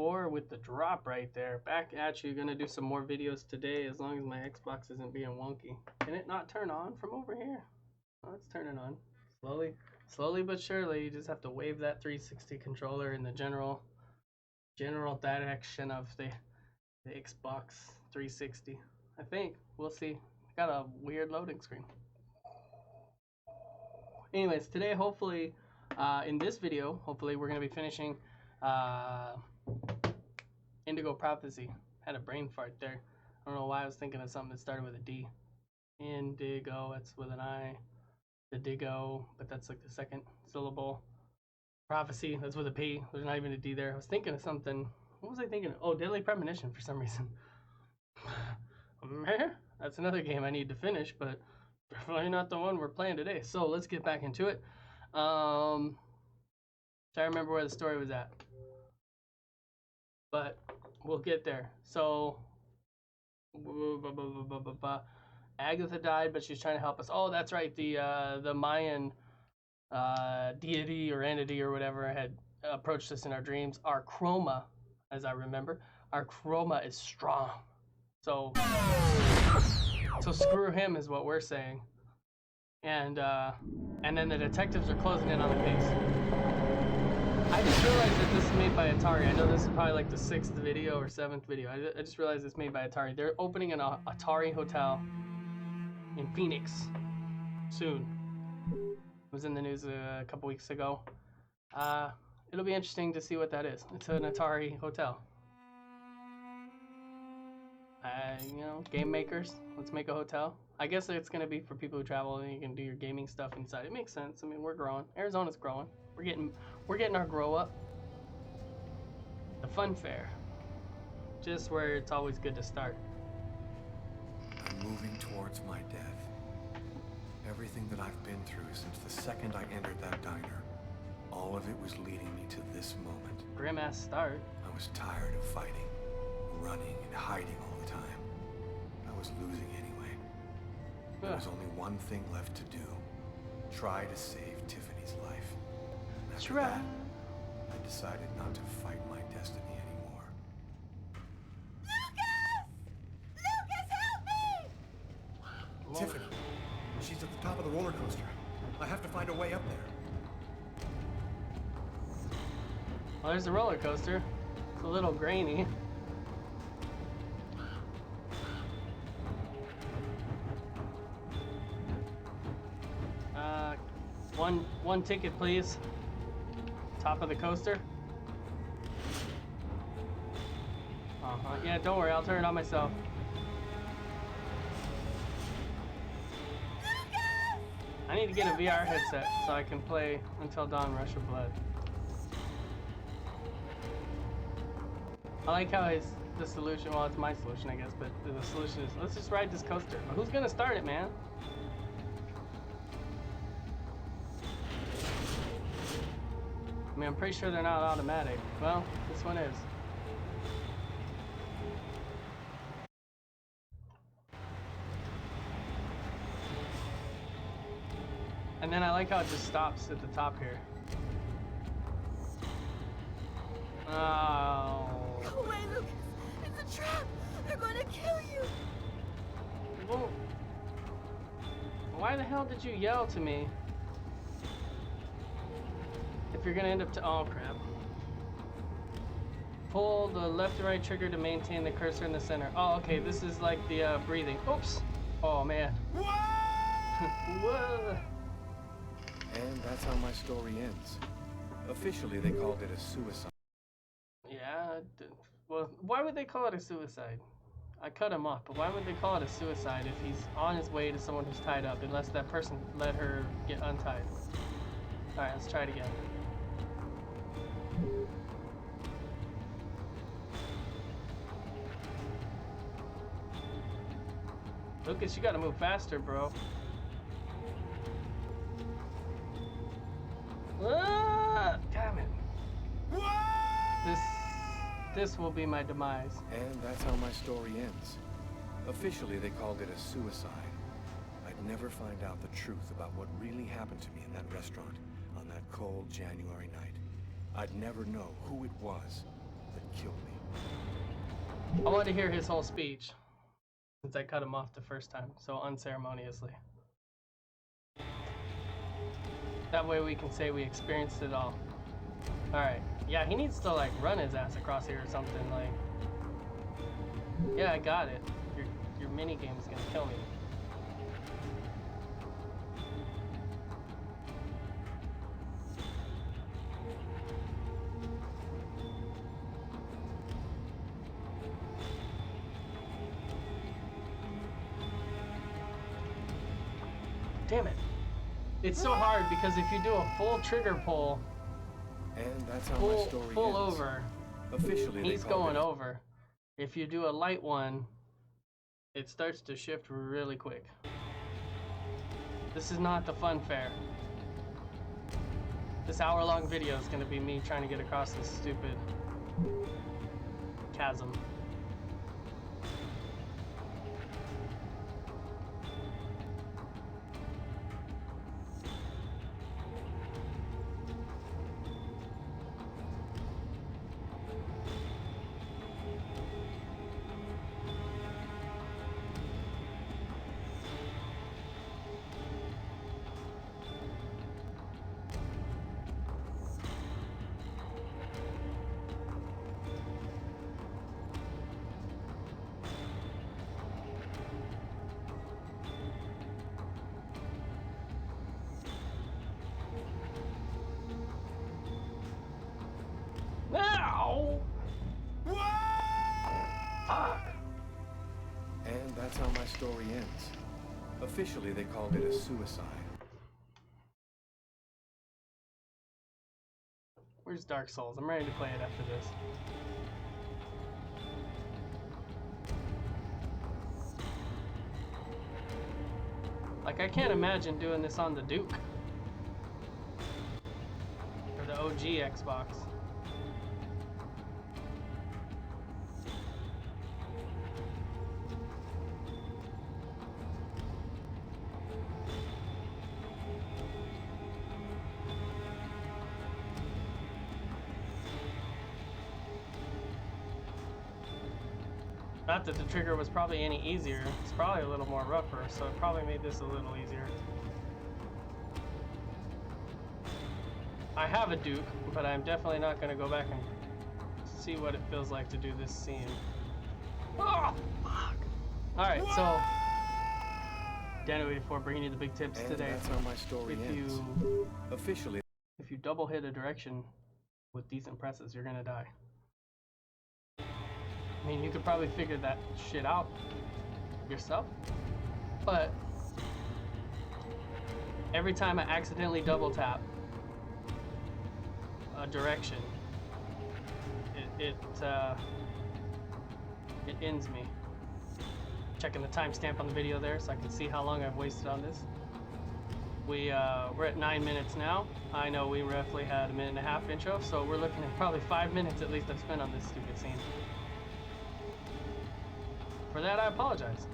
4 with the drop right there. Back at you. Gonna do some more videos today as long as my Xbox isn't being wonky. Can it not turn on from over here? Oh, it's turning on. Slowly but surely. You just have to wave that 360 controller in the general direction of the Xbox 360. I think. We'll see. Got a weird loading screen. Anyways, today hopefully in this video, hopefully we're going to be finishing Indigo Prophecy. Had a brain fart there. I don't know why I was thinking of something that started with a D. Indigo, that's with an I. The Digo, but that's like the second syllable. Prophecy, that's with a P. There's not even a D there. I was thinking of something. What was I thinking of? Oh, Deadly Premonition for some reason. That's another game I need to finish, but definitely not the one we're playing today. So let's get back into it. Try to remember where the story was at, but we'll get there. So Agatha died, but she's trying to help us. Oh, that's right. The Mayan deity or entity or whatever had approached us in our dreams. Our chroma, as I remember, our chroma is strong. So screw him is what we're saying. And then the detectives are closing in on the case. I just realized that this is made by Atari. I know this is probably like the 6th video or 7th video. I just realized it's made by Atari. They're opening an Atari hotel in Phoenix soon. It was in the news a couple weeks ago. It'll be interesting to see what that is. It's an Atari hotel. You know, game makers, let's make a hotel. I guess it's gonna be for people who travel and you can do your gaming stuff inside. It makes sense. I mean, we're growing. Arizona's growing. We're getting our grow up. The fun fair, just where it's always good to start. I'm moving towards my death. Everything that I've been through since the second I entered that diner, all of it was leading me to this moment. Grim ass start. I was tired of fighting, running and hiding all the time. I was losing anyway. There was only one thing left to do. Try to save Tiffany's life. After that, I decided not to fight my destiny anymore. Lucas! Lucas, help me! Tiffany! She's at the top of the roller coaster. I have to find a way up there. Well, there's the roller coaster. It's a little grainy. One ticket, please. Top of the coaster. Yeah, don't worry, I'll turn it on myself. I need to get a VR headset so I can play Until Dawn Rush of Blood. I like how the solution, well, it's my solution, I guess, but the solution is, let's just ride this coaster. But who's gonna start it, man? I mean, I'm pretty sure they're not automatic. Well, this one is. And then I like how it just stops at the top here. Oh. Go away, Lucas! It's a trap! They're gonna kill you! Well, why the hell did you yell to me? If you're gonna end up to, oh crap. Pull the left and right trigger to maintain the cursor in the center. Oh, okay, this is like the breathing. Oops. Oh man. Whoa. And that's how my story ends. Officially, they called it a suicide. Yeah, well, why would they call it a suicide? I cut him off, but why would they call it a suicide if he's on his way to someone who's tied up, unless that person let her get untied? Alright, let's try it again. Lucas, you gotta move faster, bro. Ah, damn it. This will be my demise. And that's how my story ends. Officially, they called it a suicide. I'd never find out the truth about what really happened to me in that restaurant on that cold January night. I'd never know who it was that kill me. I want to hear his whole speech, since I cut him off the first time, so unceremoniously. That way we can say we experienced it all. Alright, yeah, he needs to like run his ass across here or something, like... Yeah, I got it. Your minigame is gonna kill me. Damn it. It's so hard because if you do a full trigger pull, And that's how my story full ends. over, Officially, he's going over. If you do a light one, it starts to shift really quick. This is not the fun fair. This hour-long video is going to be me trying to get across this stupid chasm. Now! Fuck! And that's how my story ends. Officially, they called it a suicide. Where's Dark Souls? I'm ready to play it after this. Like, I can't imagine doing this on the Duke. Or the OG Xbox. Not that the trigger was probably any easier. It's probably a little more rougher, so it probably made this a little easier. I have a Duke, but I'm definitely not going to go back and see what it feels like to do this scene. Oh, fuck! Alright, so... Danny84 bringing you the big tips And today. that's how my story ends. Officially, If you double hit a direction with decent presses, you're gonna die. I mean, you could probably figure that shit out yourself, but every time I accidentally double tap a direction, it ends me. Checking the timestamp on the video there so I can see how long I've wasted on this. We're at 9 minutes now. I know we roughly had a minute and a half intro, so we're looking at probably 5 minutes at least I've spent on this stupid scene. For that, I apologize.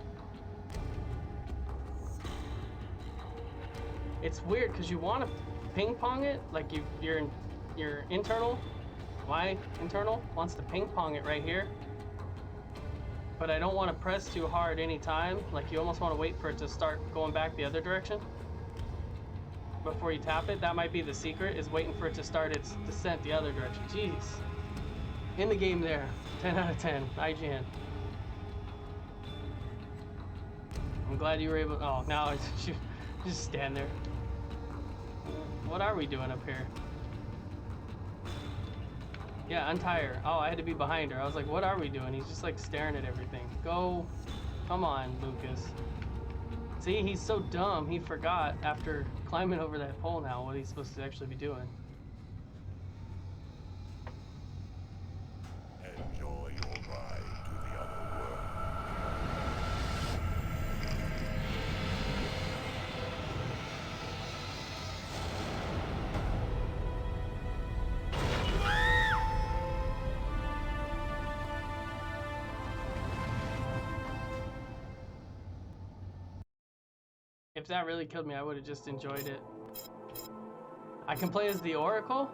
It's weird because you want to ping pong it, like your internal, my internal wants to ping pong it right here. But I don't want to press too hard anytime. Like you almost want to wait for it to start going back the other direction before you tap it. That might be the secret, is waiting for it to start its descent the other direction. Jeez. In the game there. 10 out of 10. IGN. I'm glad you were able. Oh, now it's just stand there. What are we doing up here? Yeah, untie her. Oh, I had to be behind her. I was like, what are we doing? He's just like staring at everything. Go. Come on, Lucas. See, he's so dumb. He forgot after climbing over that pole now what he's supposed to actually be doing. Enjoy your ride to the other world. If that really killed me, I would have just enjoyed it. I can play as the Oracle?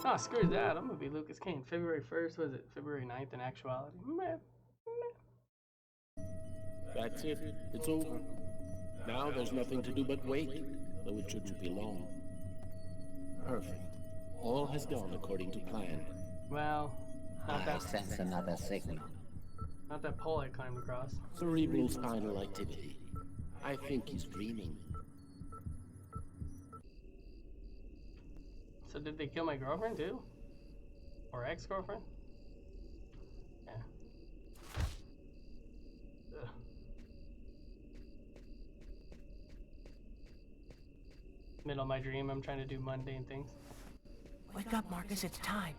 Oh, screw that. I'm gonna be Lucas Kane. February 1st, was it February 9th in actuality? Meh. That's it. It's over. Now there's nothing to do but wait, though it shouldn't be long. Perfect. All has gone according to plan. Well, not I that, sense another signal. not that pole I climbed across. Cerebral spinal activity. I think he's dreaming. So did they kill my girlfriend too? Or ex-girlfriend? Yeah. Ugh. Middle of my dream, I'm trying to do mundane things. Wake up, Marcus, it's time.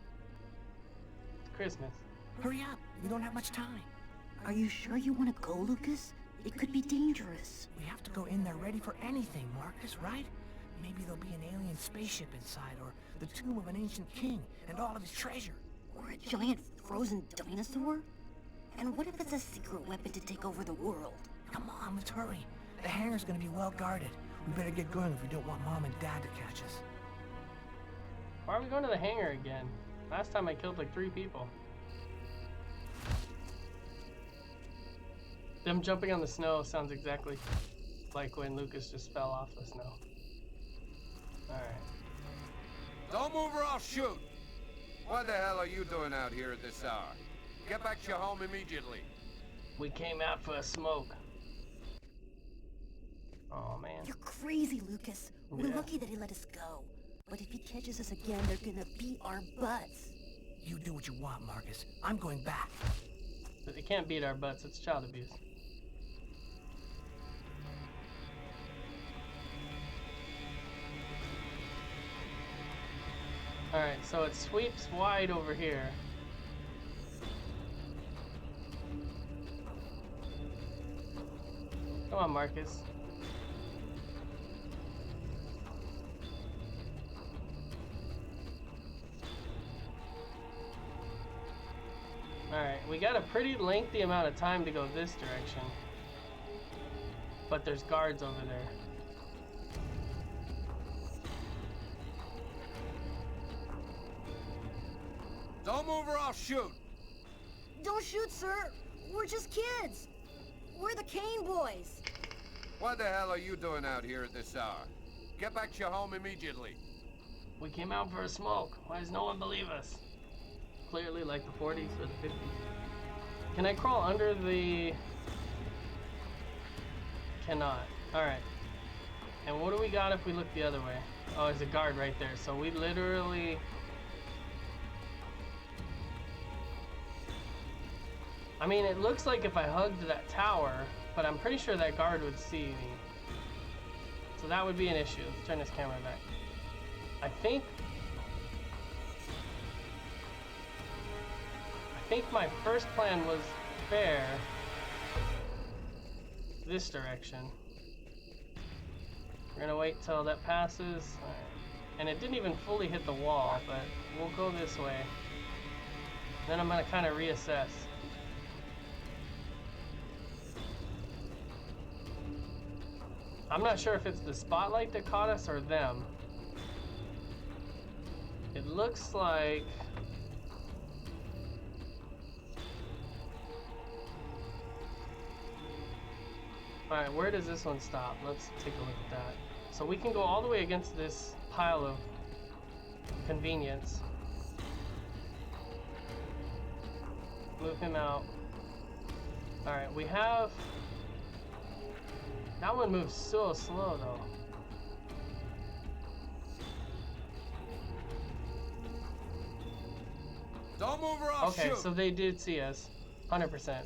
It's Christmas. Hurry up, we don't have much time. Are you sure you want to go, Lucas? It could be dangerous. We have to go in there ready for anything, Marcus, right? Maybe there'll be an alien spaceship inside, or the tomb of an ancient king, and all of his treasure. Or a giant frozen dinosaur? And what if it's a secret weapon to take over the world? Come on, let's hurry. The hangar's gonna be well guarded. We better get going if we don't want Mom and Dad to catch us. Why are we going to the hangar again? Last time I killed like 3 people. Them jumping on the snow sounds exactly like when Lucas just fell off the snow. Alright. Don't move or I'll shoot! What the hell are you doing out here at this hour? Get back to your home immediately. We came out for a smoke. Oh man. You're crazy, Lucas. We're Yeah. lucky that he let us go. But if he catches us again, they're gonna beat our butts. You do what you want, Marcus. I'm going back. They can't beat our butts, it's child abuse. Alright, so it sweeps wide over here. Come on, Marcus. Alright, we got a pretty lengthy amount of time to go this direction. But there's guards over there. Don't move or I'll shoot! Don't shoot, sir. We're just kids. We're the Kane boys. What the hell are you doing out here at this hour? Get back to your home immediately. We came out for a smoke. Why does no one believe us? Clearly like the 40s or the 50s. Can I crawl under the... Cannot. Alright. And what do we got if we look the other way? Oh, there's a guard right there. So we literally... I mean, it looks like if I hugged that tower, but I'm pretty sure that guard would see me. So that would be an issue. Let's turn this camera back. I think my first plan was fair. This direction. We're gonna wait till that passes. And it didn't even fully hit the wall, but we'll go this way. Then I'm gonna kind of reassess. I'm not sure if it's the spotlight that caught us or them. It looks like... Alright, where does this one stop? Let's take a look at that. So we can go all the way against this pile of convenience. Move him out. Alright, we have... That one moves so slow though. Don't move or I'll Okay, shoot! so they did see us. 100%.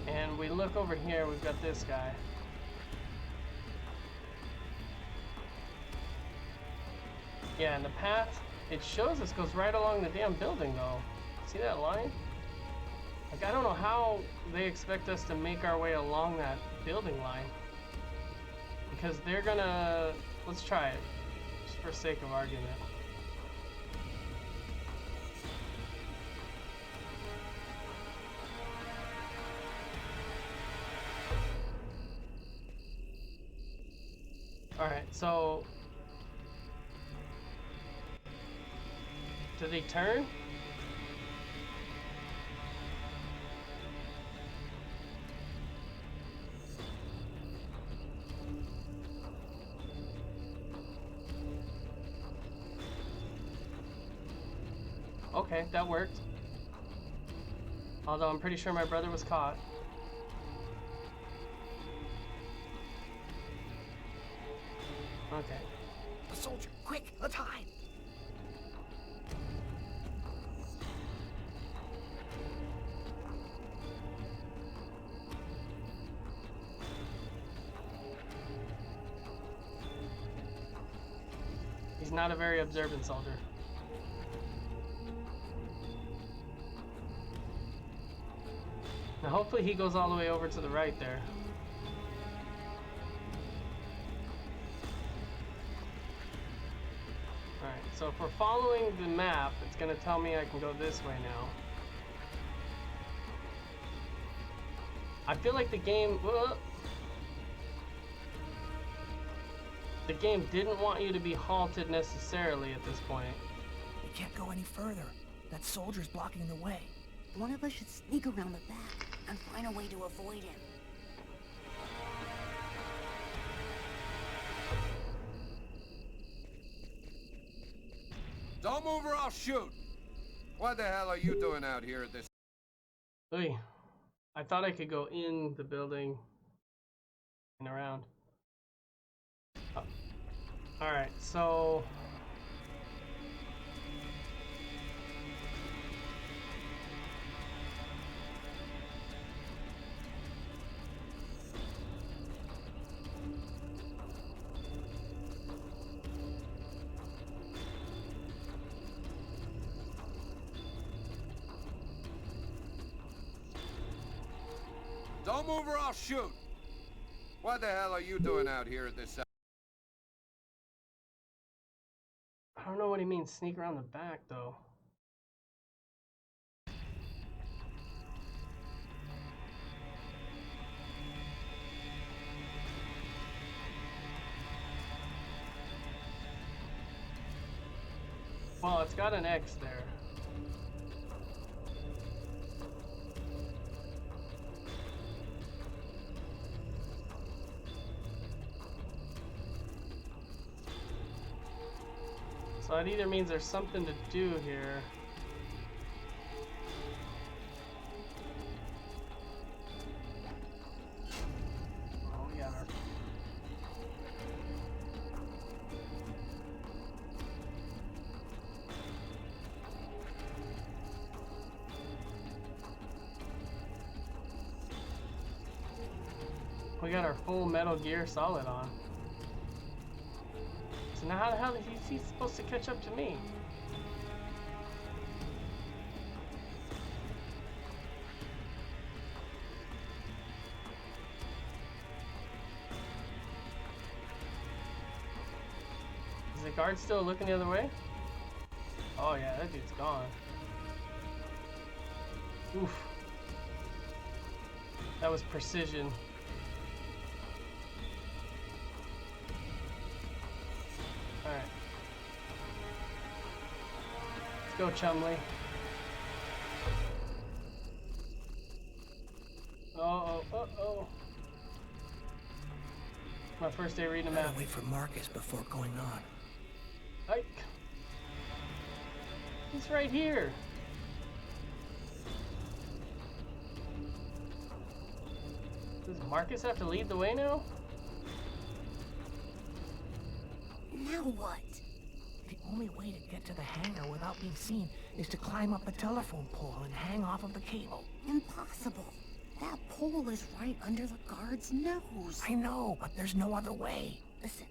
And we look over here, we've got this guy. Yeah, and the path, it shows us goes right along the damn building though. See that line? Like, I don't know how they expect us to make our way along that building line. Because they're gonna... Let's try it, just for sake of argument. Alright, so Did they turn? Okay, that worked. Although I'm pretty sure my brother was caught. Okay. A soldier, quick, let's hide. He's not a very observant soldier. Now hopefully he goes all the way over to the right there. Alright, so if we're following the map, it's gonna tell me I can go this way now. I feel like the game didn't want you to be halted necessarily at this point. We can't go any further. That soldier's blocking the way. One of us should sneak around the back and find a way to avoid him. Don't move or I'll shoot! What the hell are you doing out here at this... Oy. I thought I could go in the building and around. Oh. Alright, so... Don't move or I'll shoot! What the hell are you doing out here at this hour? I don't know what he means, sneak around the back, though. Well, it's got an X there. So it either means there's something to do here. Oh, we got our... We got our full Metal Gear Solid on. So now how the hell is he supposed to catch up to me? Is the guard still looking the other way? Oh yeah, that dude's gone. Oof. That was precision. Alright. Let's go, Chumley. Uh-oh. My first day reading a map. Gotta wait for Marcus before going on. Ike. He's right here. Does Marcus have to lead the way now? Now what? The only way to get to the hangar without being seen is to climb up a telephone pole and hang off of the cable. Impossible. That pole is right under the guard's nose. I know, but there's no other way. Listen,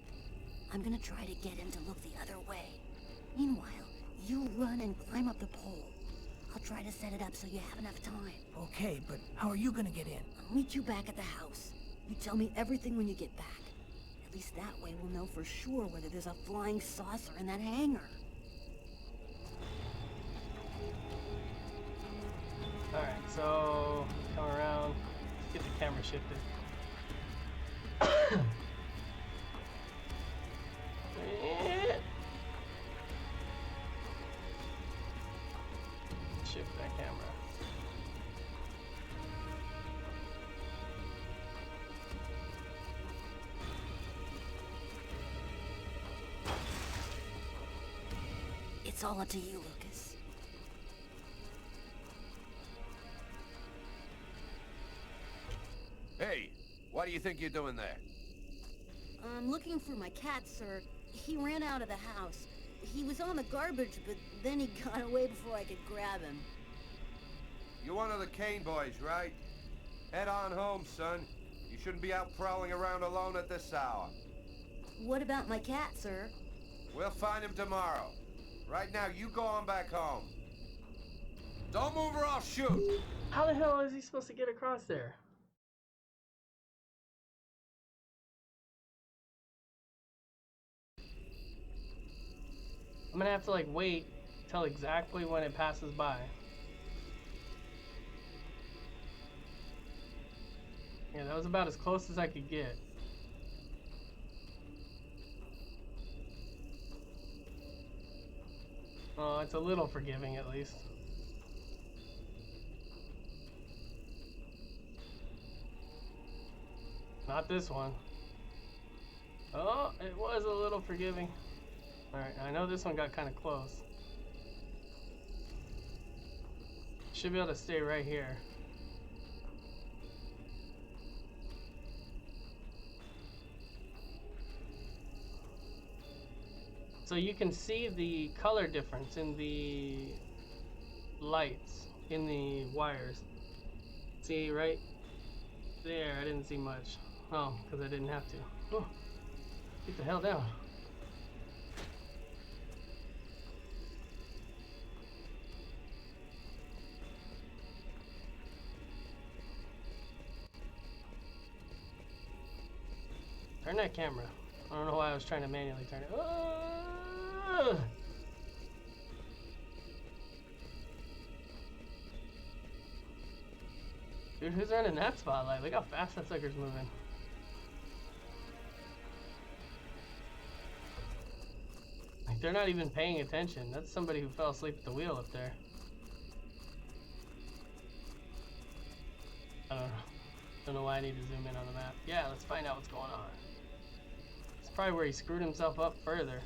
I'm gonna try to get him to look the other way. Meanwhile, you run and climb up the pole. I'll try to set it up so you have enough time. Okay, but how are you gonna get in? I'll meet you back at the house. You tell me everything when you get back. At least that way we'll know for sure whether there's a flying saucer in that hangar. Alright, so come around. Let's get the camera shifted. shift that camera. It's all up to you, Lucas. Hey, what do you think you're doing there? I'm looking for my cat, sir. He ran out of the house. He was on the garbage, but then he got away before I could grab him. You're one of the Kane boys, right? Head on home, son. You shouldn't be out prowling around alone at this hour. What about my cat, sir? We'll find him tomorrow. Right now, you go on back home. Don't move or I'll shoot! How the hell is he supposed to get across there? I'm gonna have to like wait till exactly when it passes by. Yeah, that was about as close as I could get. Oh, it's a little forgiving at least. Not this one. Oh, it was a little forgiving. Alright, I know this one got kind of close. Should be able to stay right here. So you can see the color difference in the lights, in the wires. See right there, I didn't see much. Oh, because I didn't have to. Oh, get the hell down. Turn that camera. I don't know why I was trying to manually turn it. Dude, who's running that spotlight? Look how fast that sucker's moving. Like, they're not even paying attention. That's somebody who fell asleep at the wheel up there. I don't know why I need to zoom in on the map. Yeah, let's find out what's going on. It's probably where he screwed himself up further.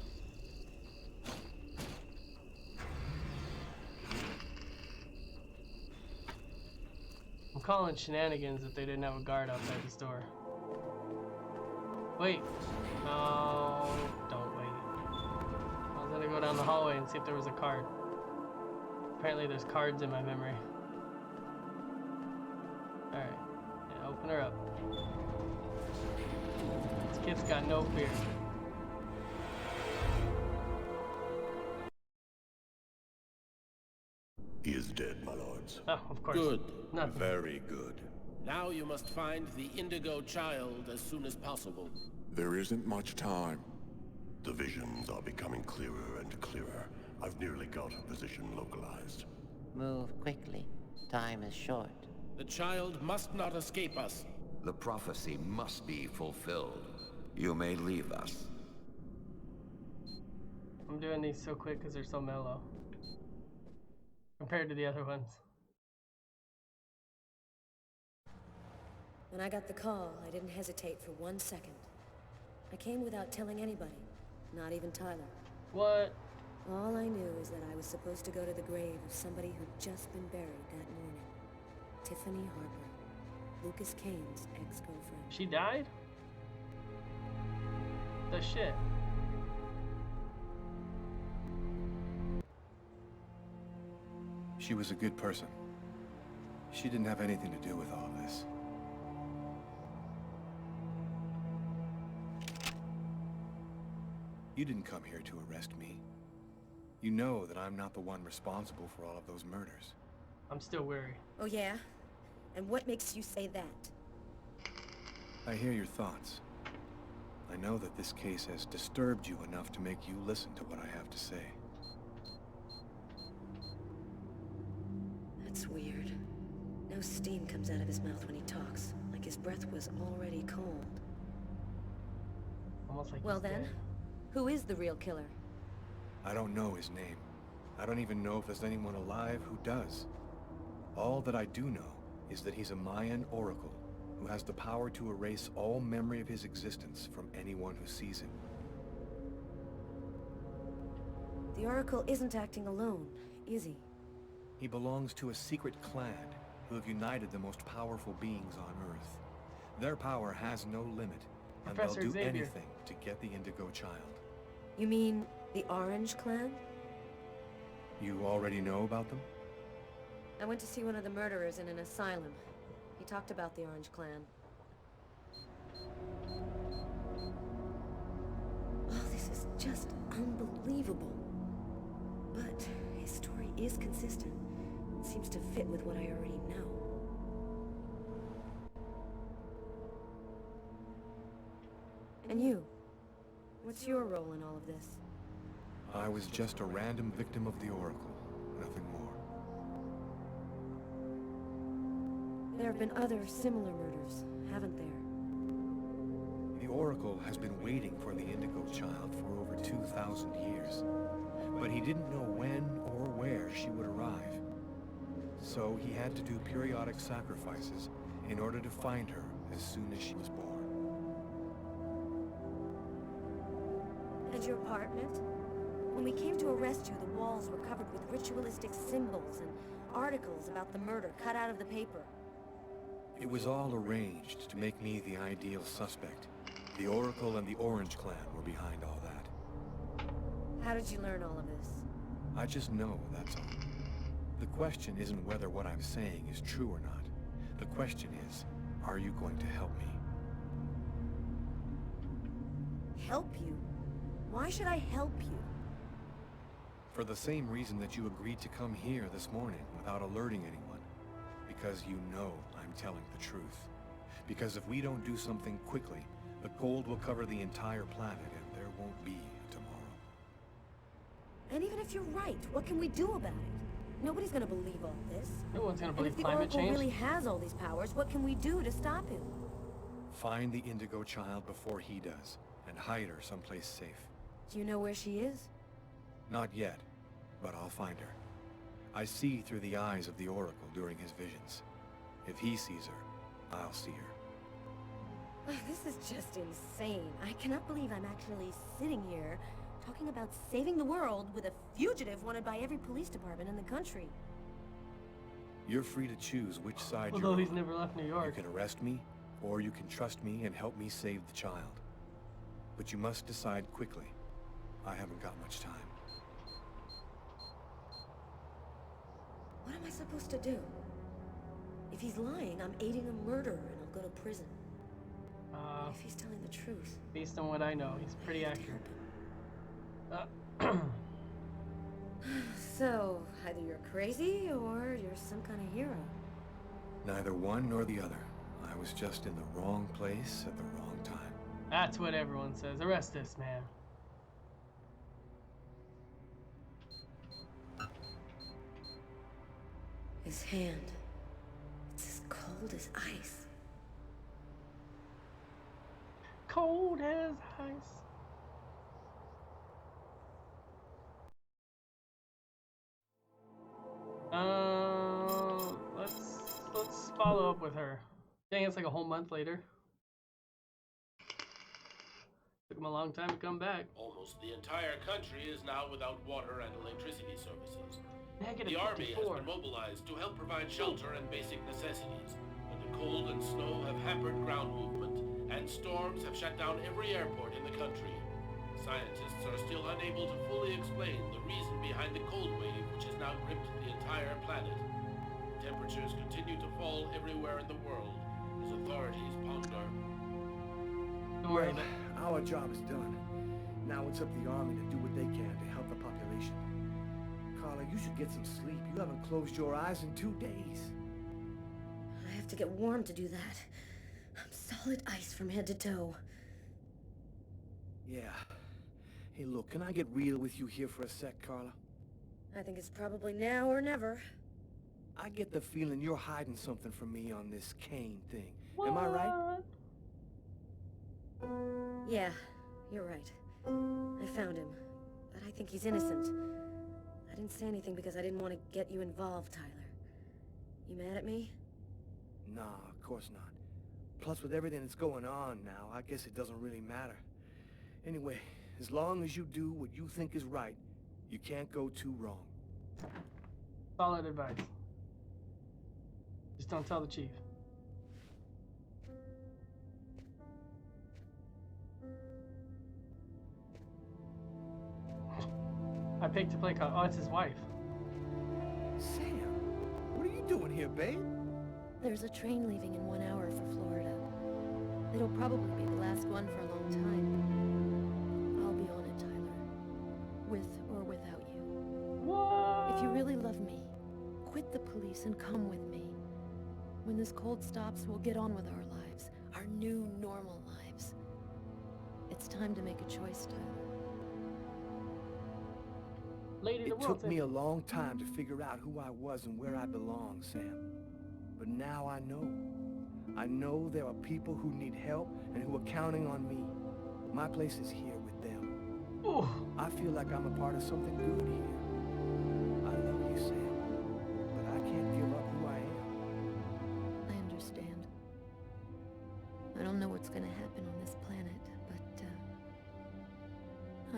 I'm calling shenanigans if they didn't have a guard outside the store. Wait. No, don't wait. I was gonna go down the hallway and see if there was a card. Apparently there's cards in my memory. Alright. Yeah, open her up. This kid's got no fear. He is dead, my lords. Oh, of course. Good. Nothing. Very good. Now you must find the Indigo child as soon as possible. There isn't much time. The visions are becoming clearer and clearer. I've nearly got a position localized. Move quickly. Time is short. The child must not escape us. The prophecy must be fulfilled. You may leave us. I'm doing these so quick because they're so mellow. Compared to the other ones. When I got the call, I didn't hesitate for 1 second. I came without telling anybody, not even Tyler. What? All I knew is that I was supposed to go to the grave of somebody who'd just been buried that morning. Tiffany Harper, Lucas Kane's ex-girlfriend. She died? The shit. She was a good person. She didn't have anything to do with all of this. You didn't come here to arrest me. You know that I'm not the one responsible for all of those murders. I'm still weary. Oh yeah? And what makes you say that? I hear your thoughts. I know that this case has disturbed you enough to make you listen to what I have to say. That's weird. No steam comes out of his mouth when he talks, like his breath was already cold. Almost like Well he's then, dead. who is the real killer? I don't know his name. I don't even know if there's anyone alive who does. All that I do know is that he's a Mayan oracle who has the power to erase all memory of his existence from anyone who sees him. The Oracle isn't acting alone, is he? He belongs to a secret clan who have united the most powerful beings on Earth. Their power has no limit, and they'll Professor do Xavier. anything to get the Indigo Child. You mean the Orange Clan? You already know about them? I went to see one of the murderers in an asylum. He talked about the Orange Clan. Oh, this is just unbelievable. But his story is consistent. It seems to fit with what I already know. And you? What's your role in all of this? I was just a random victim of the Oracle, nothing more. There have been other similar murders, haven't there? The Oracle has been waiting for the Indigo Child for over 2,000 years. But he didn't know when or where she would arrive. So he had to do periodic sacrifices in order to find her as soon as she was born. And your apartment? When we came to arrest you, the walls were covered with ritualistic symbols and articles about the murder cut out of the paper. It was all arranged to make me the ideal suspect. The Oracle and the Orange Clan were behind all that. How did you learn all of this? I just know, that's all. The question isn't whether what I'm saying is true or not. The question is, are you going to help me? Help you? Why should I help you? For the same reason that you agreed to come here this morning without alerting anyone. Because you know I'm telling the truth. Because if we don't do something quickly, the cold will cover the entire planet and there won't be a tomorrow. And even if you're right, what can we do about it? Nobody's gonna believe all this. No one's gonna And believe if the climate Oracle change. really has all these powers, what can we do to stop him? Find the Indigo Child before he does, and hide her someplace safe. Do you know where she is? Not yet, but I'll find her. I see through the eyes of the Oracle during his visions. If he sees her, I'll see her. This is just insane. I cannot believe I'm actually sitting here talking about saving the world with a fugitive wanted by every police department in the country. You're free to choose which side Although you're he's on. never left New You York. can arrest me, or you can trust me and help me save the child. But you must decide quickly. I haven't got much time. What am I supposed to do? If he's lying, I'm aiding a murderer and I'll go to prison. If he's telling the truth, Based on what I know, he's pretty I have to accurate. help him. So, either you're crazy or you're some kind of hero. Neither one nor the other. I was just in the wrong place at the wrong time. That's what everyone says. Arrest this man. His hand, it's as cold as ice. Cold as ice. Let's follow up with her. Dang, it's like a whole month later. Took him a long time to come back. Almost the entire country is now without water and electricity services. Negative The army has 54. been mobilized to help provide shelter and basic necessities, but the cold and snow have hampered ground movement, and storms have shut down every airport in the country. Scientists are still unable to fully explain the reason behind the cold wave which has now gripped the entire planet. Temperatures continue to fall everywhere in the world as authorities ponder. Don't worry, Well, our job is done. Now it's up to the army to do what they can to help the population. Carla, you should get some sleep. You haven't closed your eyes in 2 days. I have to get warm to do that. I'm solid ice from head to toe. Yeah. Hey, look, can I get real with you here for a sec, Carla? I think it's probably now or never. I get the feeling you're hiding something from me on this Kane thing. Am I right? Yeah, you're right. I found him, but I think he's innocent. I didn't say anything because I didn't want to get you involved, Tyler. You mad at me? Nah, of course not. Plus, with everything that's going on now, I guess it doesn't really matter. Anyway, as long as you do what you think is right, you can't go too wrong. Solid advice. Just don't tell the chief. I picked to play. Oh, it's his wife. Sam, what are you doing here, babe? There's a train leaving in 1 hour for Florida. It'll probably be the last one for a long time. I'll be on it, Tyler. With or without you. What? If you really love me, quit the police and come with me. When this cold stops, we'll get on with our lives. Our new, normal lives. It's time to make a choice, Tyler. Lady of the It world. took me a long time to figure out who I was and where I belong, Sam. But now I know. I know there are people who need help and who are counting on me. My place is here with them. Ooh. I feel like I'm a part of something good here. I love you, Sam, but I can't give up who I am. I understand. I don't know what's gonna happen on this planet, but,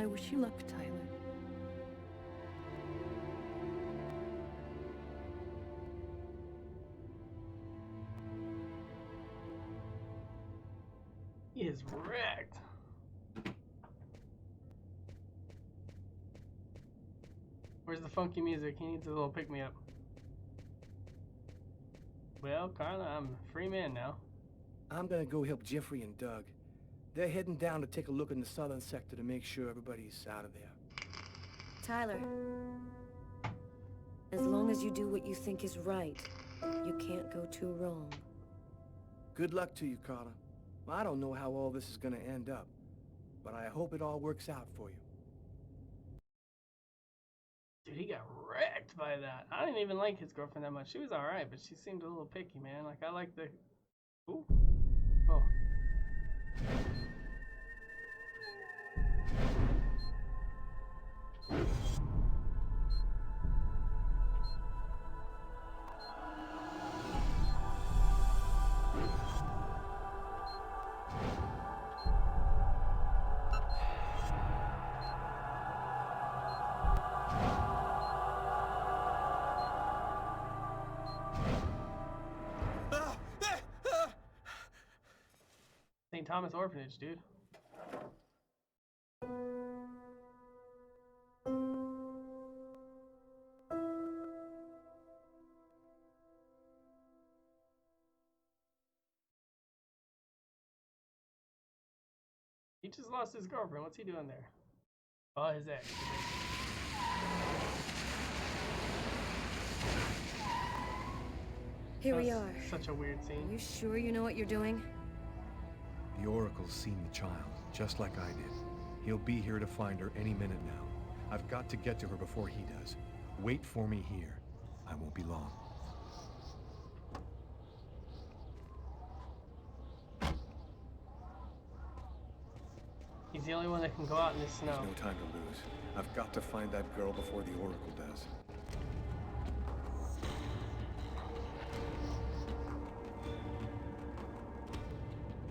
I wish you luck, Tyler. He is wrecked. Where's the funky music? He needs a little pick-me-up. Well, Carla, I'm a free man now. I'm gonna go help Jeffrey and Doug. They're heading down to take a look in the southern sector to make sure everybody's out of there. Tyler, as long as you do what you think is right, you can't go too wrong. Good luck to you, Carter. I don't know how all this is gonna end up, but I hope it all works out for you. Dude, he got wrecked by that. I didn't even like his girlfriend that much. She was alright, but she seemed a little picky, man. Like, I like the... Ooh. Oh. St. Thomas Orphanage, dude. He just lost his girlfriend. What's he doing there? Oh, his ex. Here we That was are. Such a weird scene. Are you sure you know what you're doing? The Oracle's seen the child, just like I did. He'll be here to find her any minute now. I've got to get to her before he does. Wait for me here. I won't be long. He's the only one that can go out in the snow. There's no time to lose. I've got to find that girl before the Oracle does.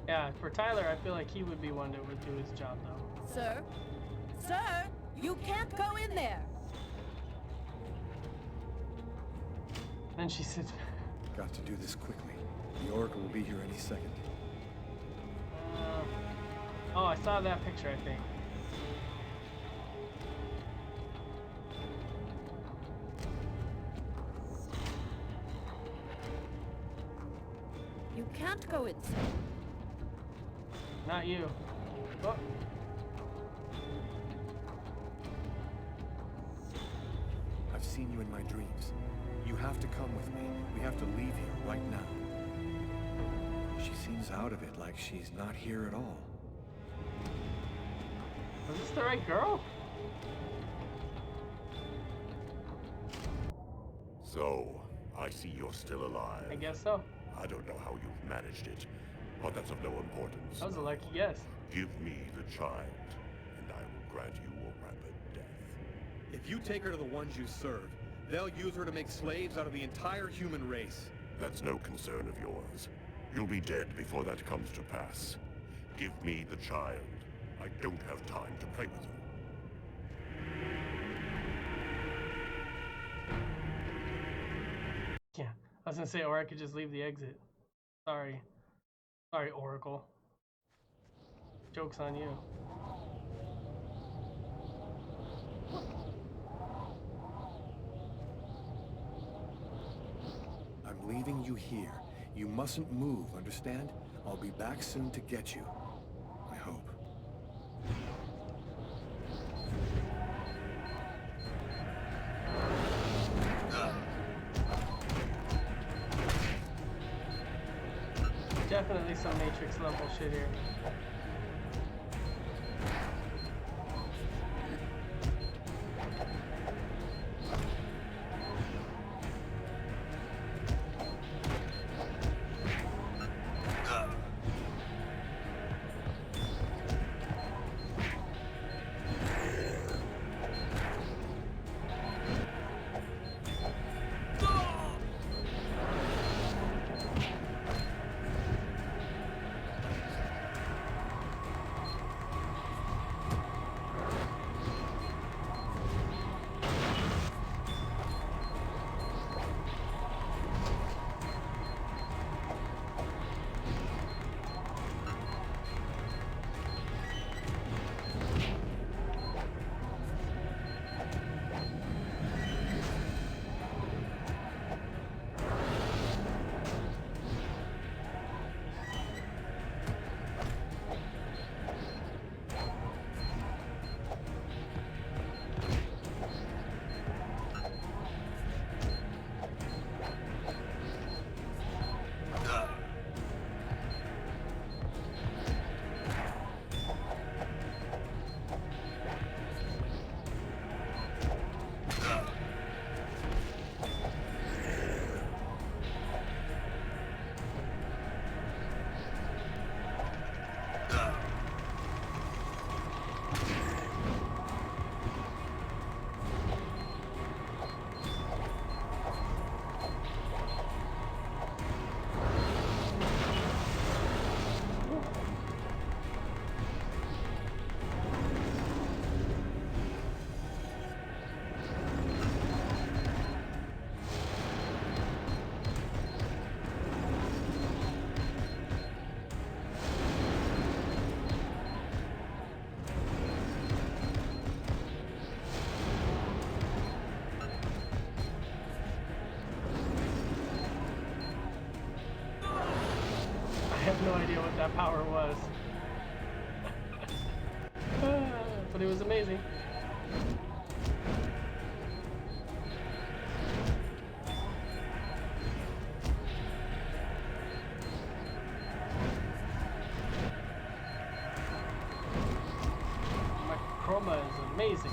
Yeah, for Tyler, I feel like he would be one that would do his job, though. Sir? Sir, you can't go in there! Then she sits back. Got to do this quickly. The Oracle will be here any second. Oh, I saw that picture, I think. You can't go inside. Not you. Oh. I've seen you in my dreams. You have to come with me. We have to leave here right now. She seems out of it, like she's not here at all. Was this the right girl? So, I see you're still alive. I guess so. I don't know how you've managed it, but that's of no importance. That was a lucky guess. Give me the child, and I will grant you a rapid death. If you take her to the ones you serve, they'll use her to make slaves out of the entire human race. That's no concern of yours. You'll be dead before that comes to pass. Give me the child. I don't have time to play with her. Yeah, I was gonna say, or I could just leave the exit. Sorry. Sorry, Oracle. Joke's on you. I'm leaving you here. You mustn't move, understand? I'll be back soon to get you. I hope. Definitely some Matrix level shit here. I have no idea what that power was. But it was amazing. My chroma is amazing.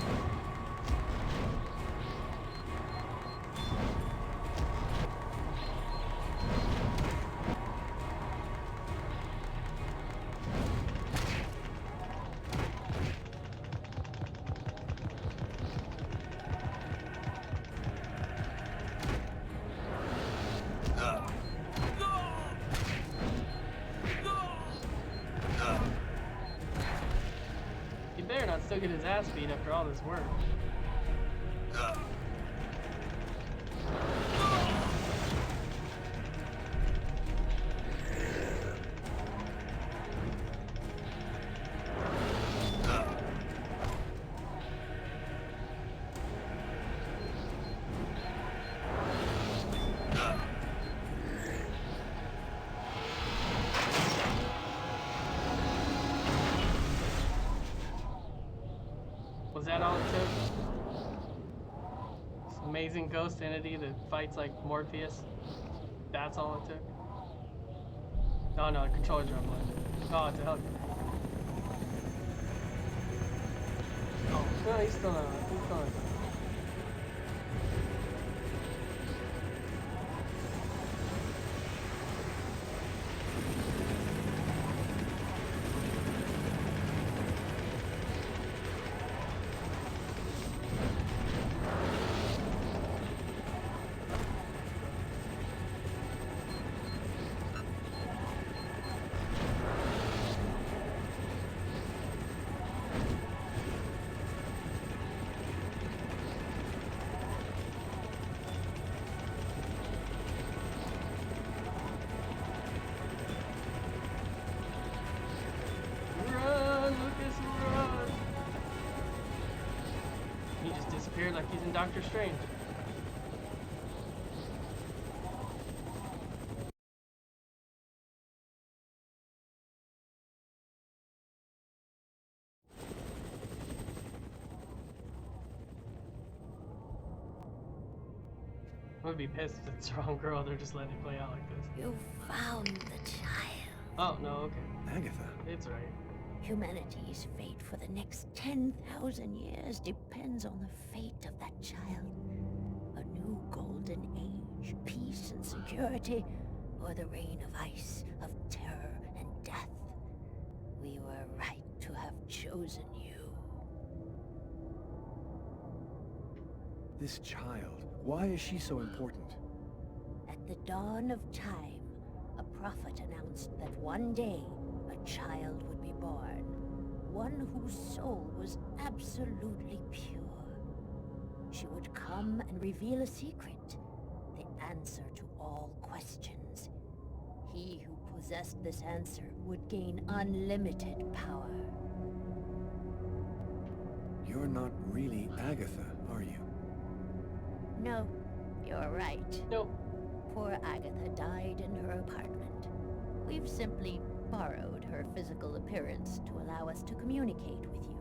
He better not still get his ass beat after all this work. Was that all it took? This amazing ghost entity that fights like Morpheus? That's all it took? No, no, the controller dropped line. Oh, it's a hell. Oh, no, he's still not. He's still not. like he's in Doctor Strange. I would be pissed if it's the wrong girl. They're just letting it play out like this. You found the child. Oh, no, okay. Agatha. It's right. Humanity's fate for the next 10,000 years depends on the fate of that child. A new golden age, peace and security, or the reign of ice, of terror and death. We were right to have chosen you. This child, why is she so important? At the dawn of time, a prophet announced that one day a child would be born, one whose soul was absolutely pure. She would come and reveal a secret, the answer to all questions. He who possessed this answer would gain unlimited power. You're not really Agatha, are you? No, you're right. Nope. Poor Agatha died in her apartment. We've simply borrowed her physical appearance to allow us to communicate with you.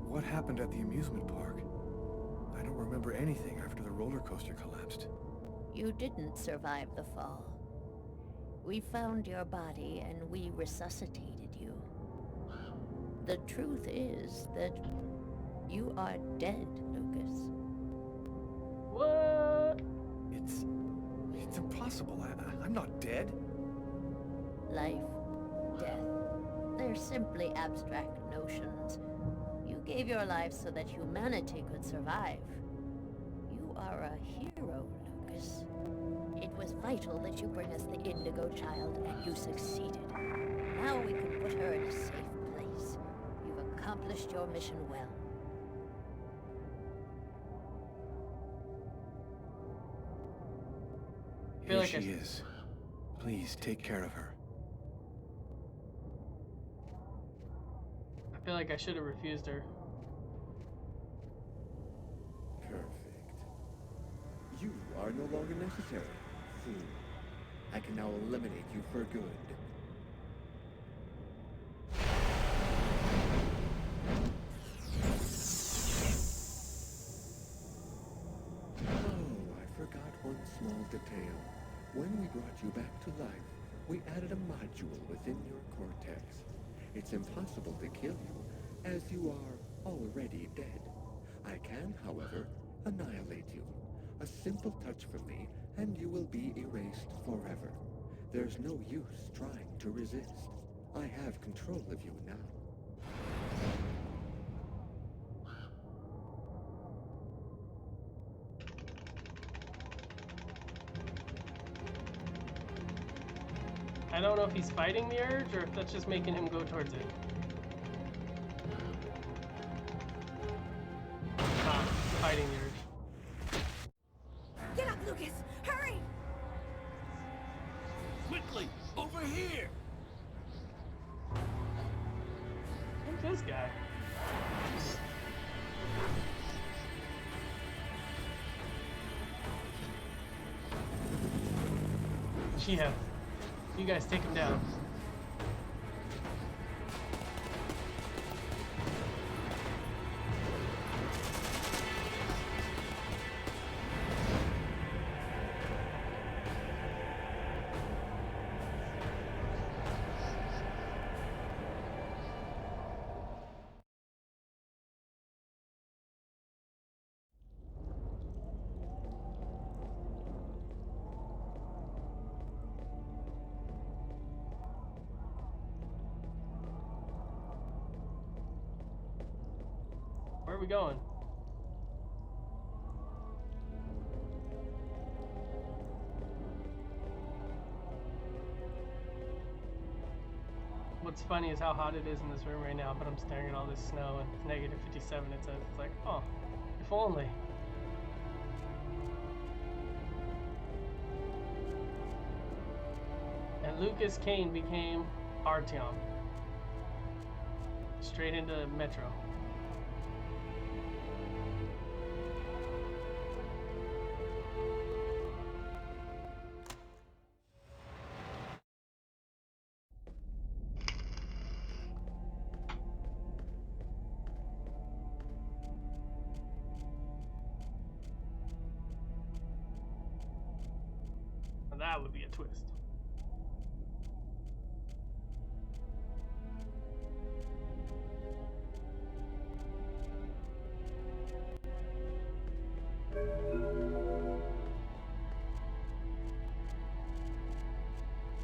What happened at the amusement park? I don't remember anything after the roller coaster collapsed. You didn't survive the fall. We found your body and we resuscitated you. The truth is that you are dead, Lucas. What? It's impossible. I'm not dead. Life, death, they're simply abstract notions. You gave your life so that humanity could survive. You are a hero, Lucas. It was vital that you bring us the Indigo Child, and you succeeded. Now we can put her in a safe place. You've accomplished your mission well. Feel Here like she is. Please take care of her. I feel like I should have refused her. Perfect. You are no longer necessary, fool. I can now eliminate you for good. Oh, I forgot one small detail. When we brought you back to life, we added a module within your cortex. It's impossible to kill you, as you are already dead. I can, however, annihilate you. A simple touch from me, and you will be erased forever. There's no use trying to resist. I have control of you now. I don't know if he's fighting the urge or if that's just making him go towards it. Ah, fighting the urge. Get up, Lucas! Hurry! Quickly, over here! Who's this guy? Yeah. You guys take him down. Where are we going? What's funny is how hot it is in this room right now, but I'm staring at all this snow and it's negative 57 it says. It's like, oh, if only. And Lucas Kane became Artyom. Straight into Metro. that would be a twist.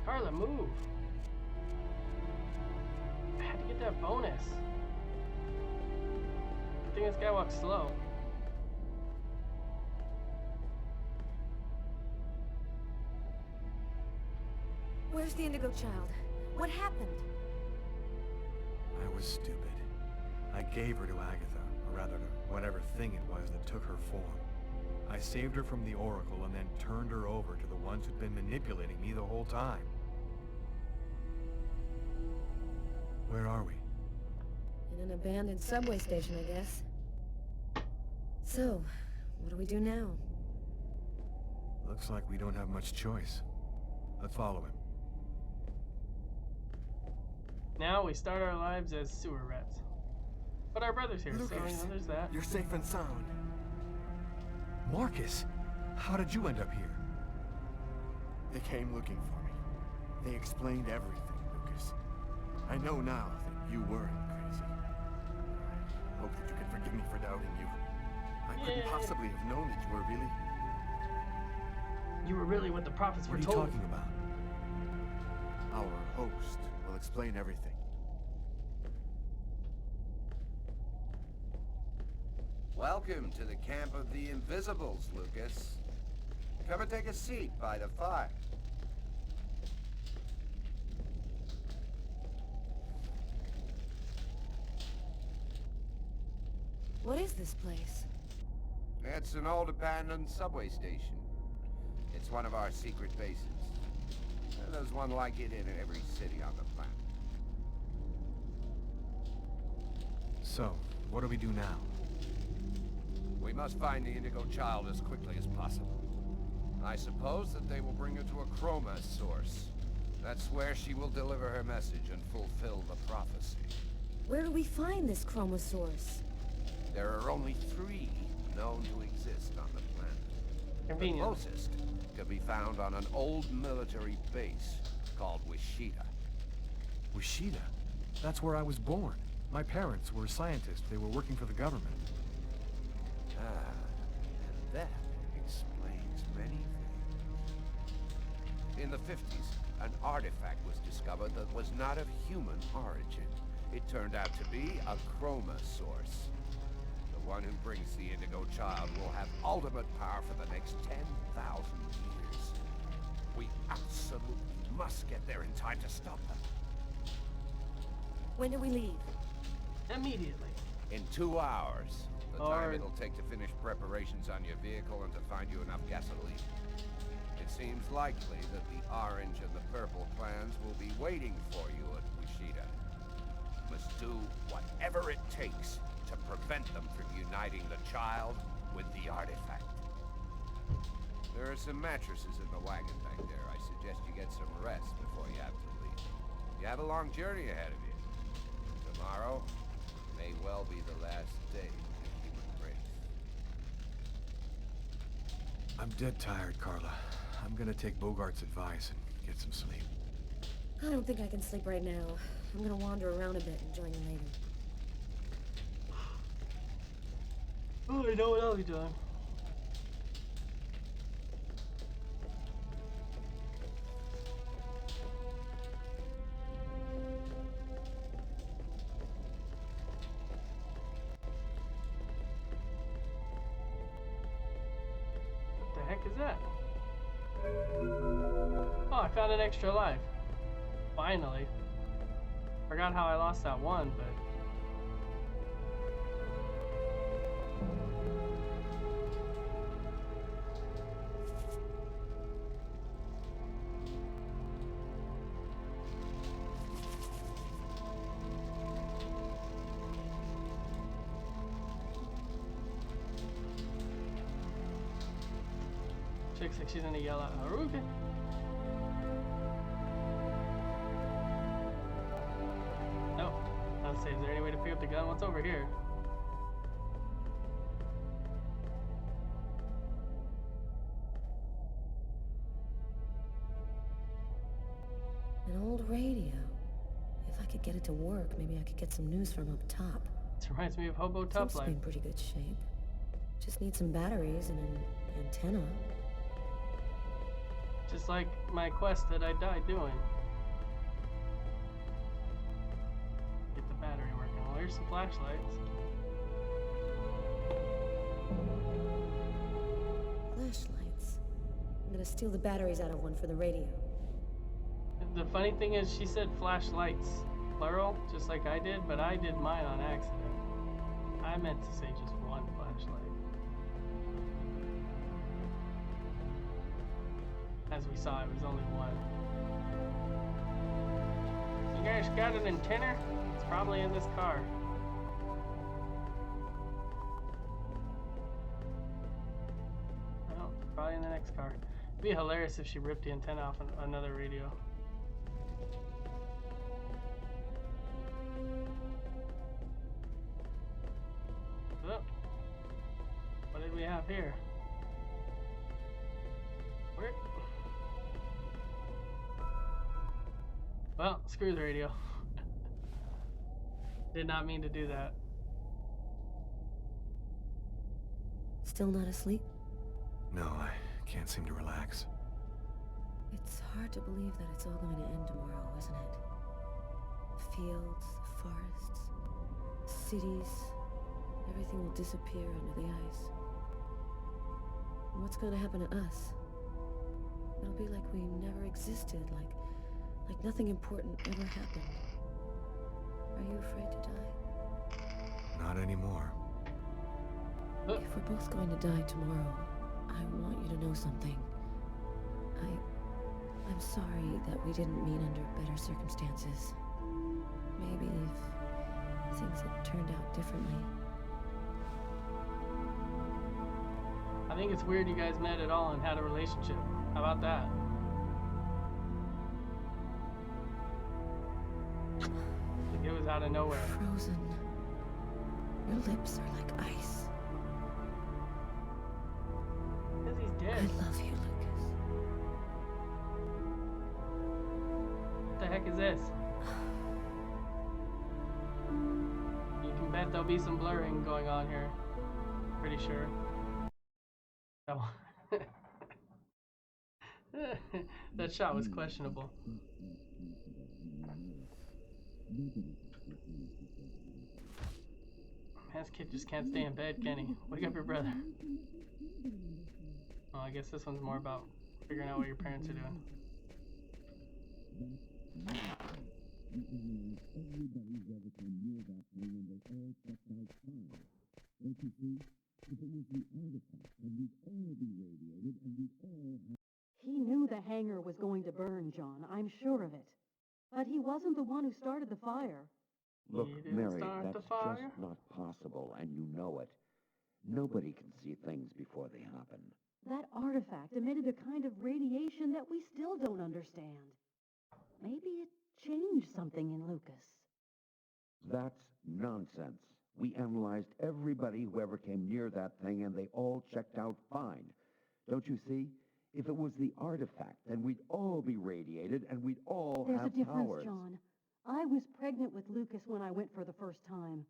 Carla, move. I had to get that bonus. I think this guy walks slow. Where's the Indigo Child? What happened? I was stupid. I gave her to Agatha, or rather to whatever thing it was that took her form. I saved her from the Oracle and then turned her over to the ones who'd been manipulating me the whole time. Where are we? In an abandoned subway station, I guess. So, what do we do now? Looks like we don't have much choice. Let's follow him. Now we start our lives as sewer rats. But our brother's here, so you know, there's that. You're safe and sound. Marcus, how did you end up here? They came looking for me. They explained everything, Lucas. I know now that you weren't crazy. I hope that you can forgive me for doubting you. I couldn't possibly have known that you were really... You were really what the prophets were told. What are you talking about? Our host will explain everything. Welcome to the camp of the Invisibles, Lucas. Come and take a seat by the fire. What is this place? It's an old abandoned subway station. It's one of our secret bases. There's one like it in every city on the planet. So, what do we do now? We must find the Indigo Child as quickly as possible. I suppose that they will bring her to a chroma source. That's where she will deliver her message and fulfill the prophecy. Where do we find this chroma source? There are only 3 known to exist on the planet. Convenient. The closest can be found on an old military base called Wishida. Wishida? That's where I was born. My parents were scientists. They were working for the government. Ah, and that explains many things. In the 50s, an artifact was discovered that was not of human origin. It turned out to be a chroma source. The one who brings the Indigo Child will have ultimate power for the next 10,000 years. We absolutely must get there in time to stop them. When do we leave? Immediately. In 2 hours. The time Or- it'll take to finish preparations on your vehicle and to find you enough gasoline. It seems likely that the Orange and the Purple clans will be waiting for you at Wishida. You must do whatever it takes to prevent them from uniting the child with the artifact. There are some mattresses in the wagon back there. I suggest you get some rest before you have to leave. You have a long journey ahead of you. Tomorrow may well be the last day of the human race. I'm dead tired, Carla. I'm gonna take Bogart's advice and get some sleep. I don't think I can sleep right now. I'm gonna wander around a bit and join you later. Oh, I know what I'll be doing. What the heck is that? Oh, I found an extra life. Finally. Forgot how I lost that one, but... Looks like she's gonna yell out Haruka. No. I'll say, is there any way to pick up the gun? What's over here? An old radio. If I could get it to work, maybe I could get some news from up top. This reminds me of Hobo Tough Seems to Life. be in pretty good shape. Just need some batteries and an antenna. Just like my quest that I died doing. Get the battery working. Well, here's some flashlights. Flashlights. I'm gonna steal the batteries out of one for the radio. The funny thing is, she said flashlights, plural, just like I did, but I did mine on accident. I meant to say just one flashlight. As we saw, it was only one. You guys got an antenna? It's probably in this car. Oh, probably in the next car. It'd be hilarious if she ripped the antenna off another radio. Oh. What did we have here? Where? Well, screw the radio. Did not mean to do that. Still not asleep? No, I can't seem to relax. It's hard to believe that it's all going to end tomorrow, isn't it? The fields, the forests, cities, everything will disappear under the ice. And what's going to happen to us? It'll be like we never existed, like nothing important ever happened. Are you afraid to die? Not anymore. If we're both going to die tomorrow, I want you to know something. I'm sorry that we didn't meet under better circumstances. Maybe if things had turned out differently. I think it's weird you guys met at all and had a relationship. How about that? Like it was out of nowhere. Frozen. Your lips are like ice. Because he's dead. I love you, Lucas. What the heck is this? You can bet there'll be some blurring going on here. Pretty sure. Oh. That shot was questionable. This kid just can't stay in bed, can he? Wake up your brother. Oh, I guess this one's more about figuring out what your parents are doing. He knew the hangar was going to burn, John. I'm sure of it. But he wasn't the one who started the fire. Look, He didn't Mary, start that's the fire. just not possible, and you know it. Nobody can see things before they happen. That artifact emitted a kind of radiation that we still don't understand. Maybe it changed something in Lucas. That's nonsense. We analyzed everybody who ever came near that thing, and they all checked out fine. Don't you see? If it was the artifact, then we'd all be radiated, and we'd all There's a have difference, powers. John. I was pregnant with Lucas when I went for the first time.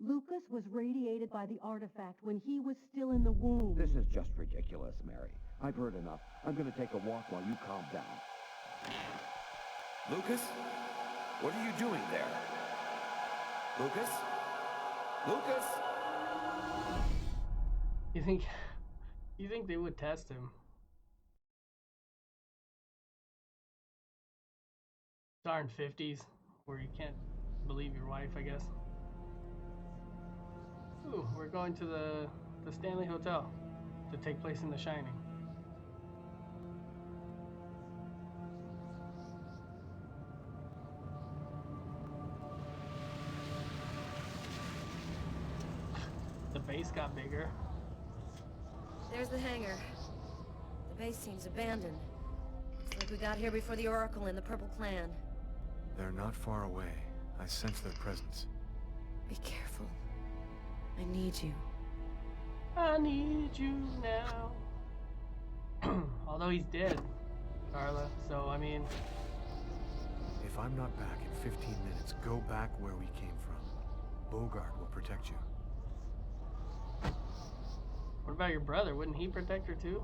Lucas was radiated by the artifact when he was still in the womb. This is just ridiculous, Mary. I've heard enough. I'm going to take a walk while you calm down. Lucas? What are you doing there? Lucas? Lucas? You think they would test him? Darn 50s, where you can't believe your wife, I guess. Ooh, we're going to the Stanley Hotel to take place in The Shining. The base got bigger. There's the hangar. The base seems abandoned. Looks like we got here before the Oracle and the Purple Clan. They're not far away. I sense their presence. Be careful. I need you. I need you now. Although he's dead, Carla. So, I mean, If I'm not back in 15 minutes, go back where we came from. Bogart will protect you. What about your brother? Wouldn't he protect her too?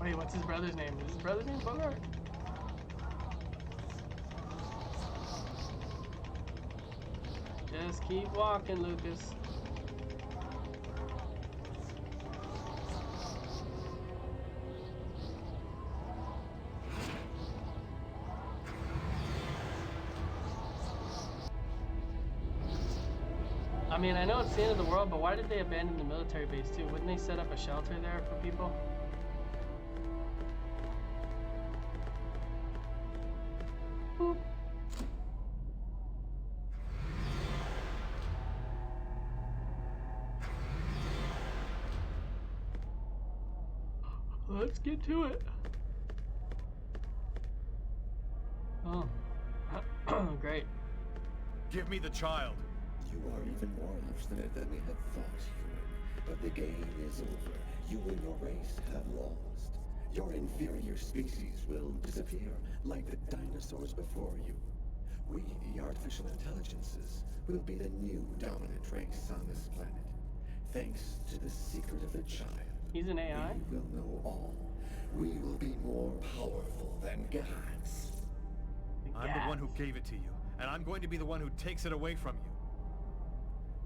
Wait, what's his brother's name? Is his brother's name Bogart? Just keep walking, Lucas. I mean, I know it's the end of the world, but why did they abandon the military base too? Wouldn't they set up a shelter there for people? Boop. Let's get to it. Oh. Great. Give me the child. You are even more obstinate than we had thought, human. But the game is over. You and your race have lost. Your inferior species will disappear like the dinosaurs before you. We, the artificial intelligences, will be the new dominant race on this planet. Thanks to the secret of the child. He's an AI? We will know all. We will be more powerful than gods. I'm the one who gave it to you, and I'm going to be the one who takes it away from you.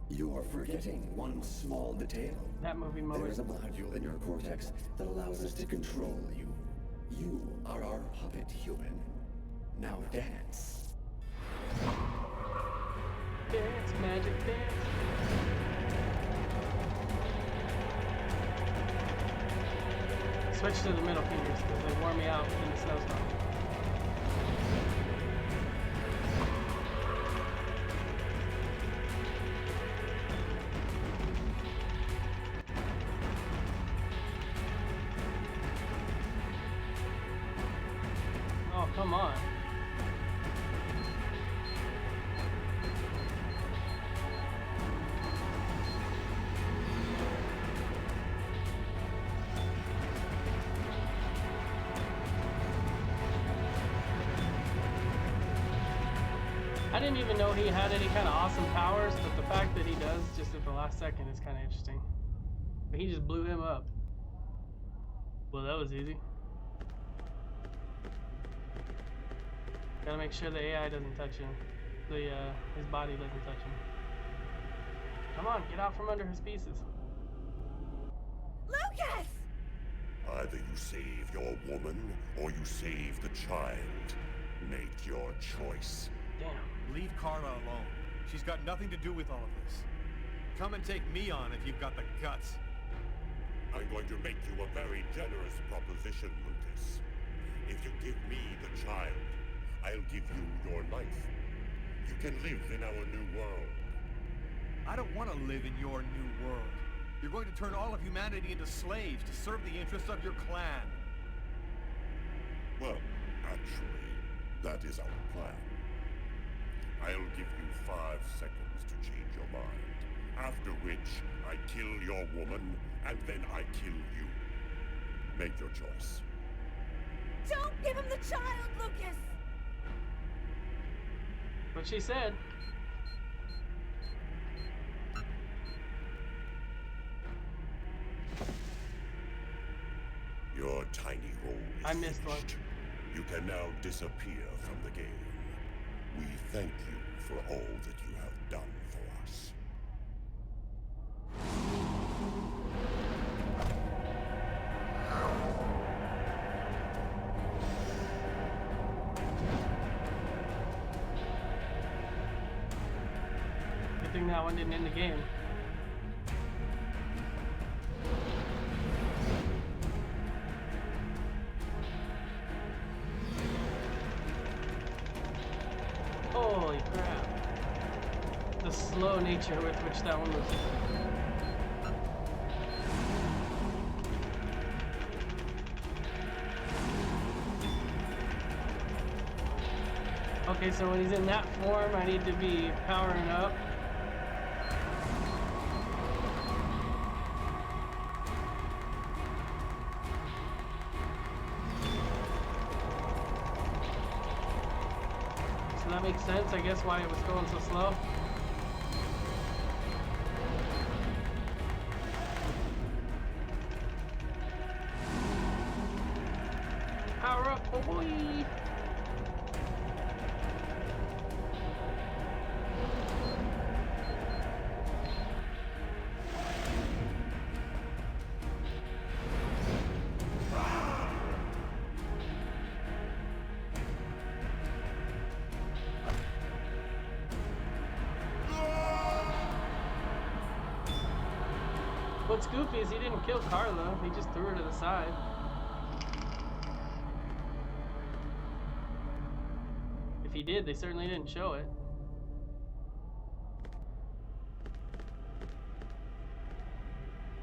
You're forgetting one small detail. That movie moment. There's a module in your cortex that allows us to control you. You are our puppet human. Now dance. Dance, magic dance. Switch to the middle fingers because they wore me out in the snowstorm. Oh, come on. I didn't even know he had any kind of awesome powers, but the fact that he does just at the last second is kind of interesting. But he just blew him up. Well, that was easy. Gotta make sure the AI doesn't touch him. His body doesn't touch him. Come on, get out from under his pieces. Lucas! Either you save your woman, or you save the child. Make your choice. Damn. Leave Carla alone. She's got nothing to do with all of this. Come and take me on if you've got the guts. I'm going to make you a very generous proposition, Lucas. If you give me the child, I'll give you your life. You can live in our new world. I don't want to live in your new world. You're going to turn all of humanity into slaves to serve the interests of your clan. Well, actually, that is our plan. I'll give you 5 seconds to change your mind. After which, I kill your woman, and then I kill you. Make your choice. Don't give him the child, Lucas! What she said. Your tiny role is I missed one. finished. You can now disappear from the game. We thank you for all that you have done for us. Good thing that one didn't end the game. Holy crap. The slow nature with which that one was. Okay, so when he's in that form, I need to be powering up. Makes sense, I guess, why it was going so slow. Power up, oh boy! What's goofy is he didn't kill Carla, he just threw her to the side. If he did, they certainly didn't show it.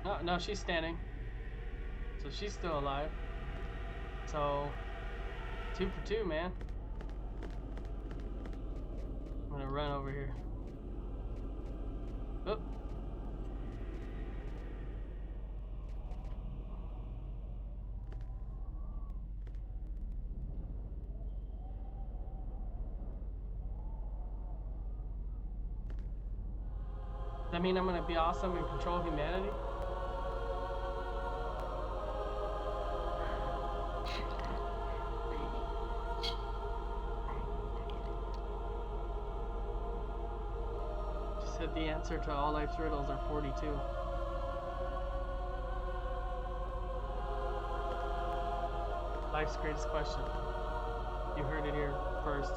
No, no, she's standing. So she's still alive. So, 2 for 2, man. I'm gonna run over here. Oop. Does that mean I'm gonna be awesome and control humanity? She said the answer to all life's riddles are 42. Life's greatest question. You heard it here first.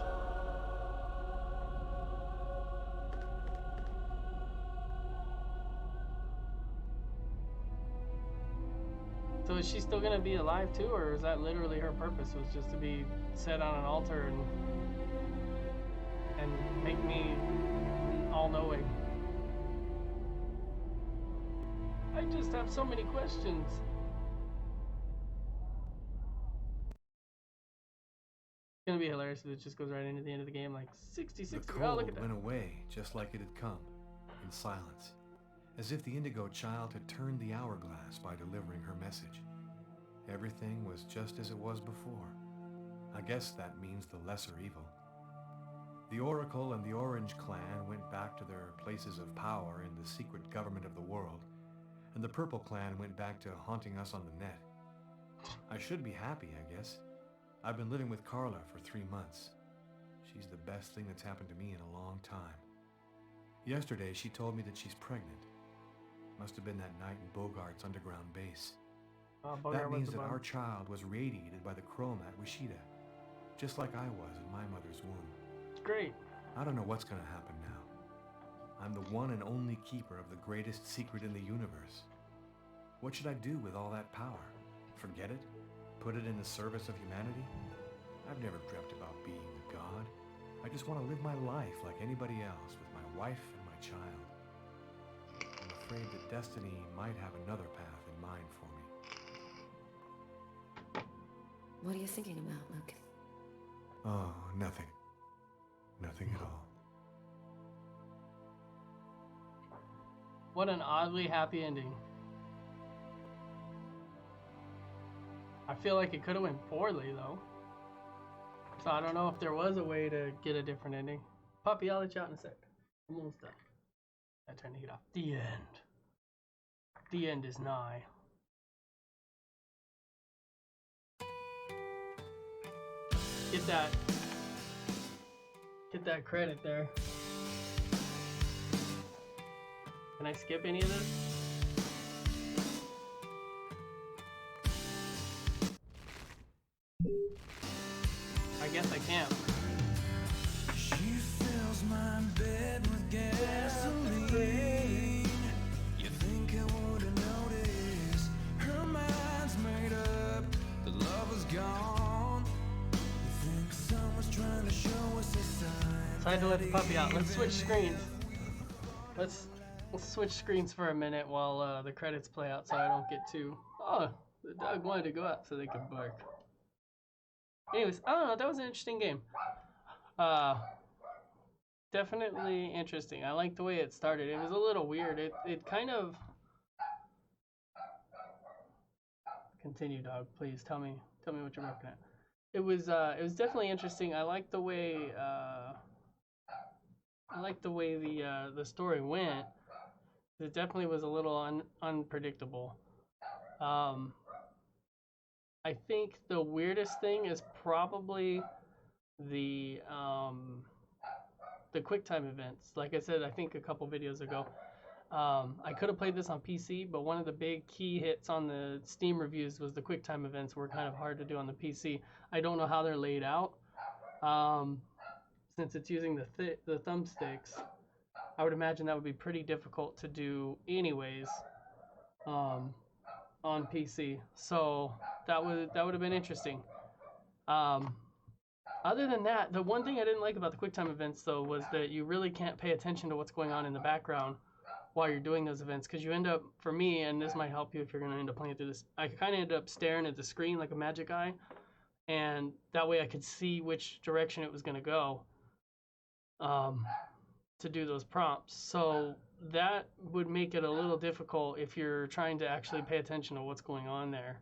So is she still gonna be alive too, or is that literally her purpose, was just to be set on an altar and make me all-knowing? I just have so many questions. It's gonna be hilarious if it just goes right into the end of the game, like 66. The Oh, cold look at that. went away just like it had come, in silence, as if the Indigo child had turned the hourglass by delivering her message. Everything was just as it was before. I guess that means the lesser evil. The Oracle and the Orange Clan went back to their places of power in the secret government of the world, and the Purple Clan went back to haunting us on the net. I should be happy, I guess. I've been living with Carla for 3 months. She's the best thing that's happened to me in a long time. Yesterday, she told me that she's pregnant. Must have been that night in Bogart's underground base. That means that our child was radiated by the chrome at Wishida, just like I was in my mother's womb. It's great. I don't know what's going to happen now. I'm the one and only keeper of the greatest secret in the universe. What should I do with all that power? Forget it? Put it in the service of humanity? I've never dreamt about being a god. I just want to live my life like anybody else with my wife and my child. I'm afraid that destiny might have another path in mind for me. What are you thinking about, Luke? Oh, nothing. Nothing at all. What an oddly happy ending. I feel like it could have went poorly though. So I don't know if there was a way to get a different ending. Puppy, I'll let you out in a sec. I'm almost done. I turn the heat off. The end. The end is nigh. Get that credit there. Can I skip any of this? I guess I can't. She fills my bed with gasoline. You think I wouldn't notice? Her mind's made up, the love is gone. You think someone's trying to show us a sign? So I had to let the puppy out. Let's switch screens. Let's switch screens for a minute while the credits play out, so I don't get too. Oh, the dog wanted to go out so they could bark. Anyways, I don't know. That was an interesting game. Definitely interesting. I like the way it started. It was a little weird. It kind of. Continue, dog. Please tell me what you're working at. It was definitely interesting. I like the way I liked the way the story went. It definitely was a little unpredictable. I think the weirdest thing is probably the QuickTime events. Like I said, I think a couple videos ago, I could have played this on PC, but one of the big key hits on the Steam reviews was the QuickTime events were kind of hard to do on the PC. I don't know how they're laid out. Since it's using the thumbsticks, I would imagine that would be pretty difficult to do anyways on PC. So that would have been interesting. Other than that, the one thing I didn't like about the QuickTime events though was that you really can't pay attention to what's going on in the background while you're doing those events, because you end up, for me, and this might help you if you're going to end up playing through this, I kind of end up staring at the screen like a magic eye, and that way I could see which direction it was going to go to do those prompts. So that would make it a little difficult if you're trying to actually pay attention to what's going on there.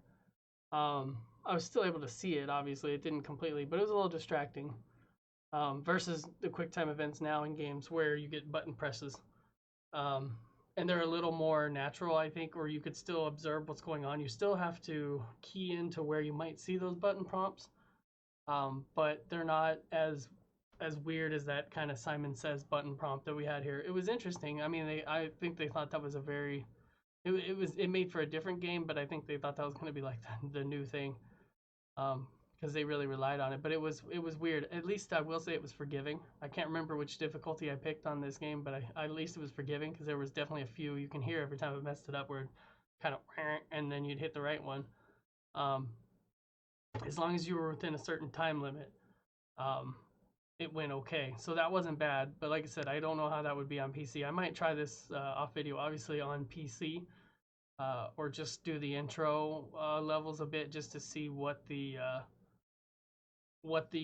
I was still able to see it, obviously. It didn't completely, but it was a little distracting. Versus the QuickTime events now in games where you get button presses. And they're a little more natural, I think, or you could still observe what's going on. You still have to key into where you might see those button prompts, but they're not as weird as that kind of Simon Says button prompt that we had here. It was interesting. I mean, I think they thought that was a very, it made for a different game, but I think they thought that was going to be like the new thing, because they really relied on it. But it was weird. At least I will say it was forgiving. I can't remember which difficulty I picked on this game, but at least it was forgiving, because there was definitely a few you can hear every time I messed it up where it kind of, and then you'd hit the right one. As long as you were within a certain time limit, it went okay. So that wasn't bad. But like I said, I don't know how that would be on PC. I might try this off video, obviously on PC, or just do the intro levels a bit just to see what the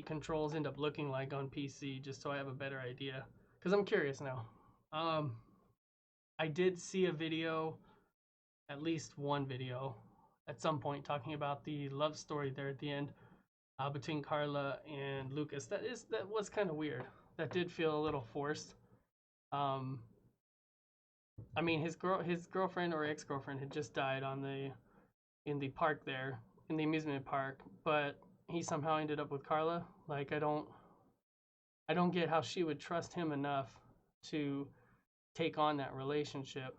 controls end up looking like on PC, just so I have a better idea. Because I'm curious now. I did see a video, at least one video, at some point talking about the love story there at the end between Carla and Lucas. That was kind of weird. That did feel a little forced. I mean, his girlfriend or ex-girlfriend had just died in the park there, in the amusement park, but he somehow ended up with Carla. Like, I don't get how she would trust him enough to take on that relationship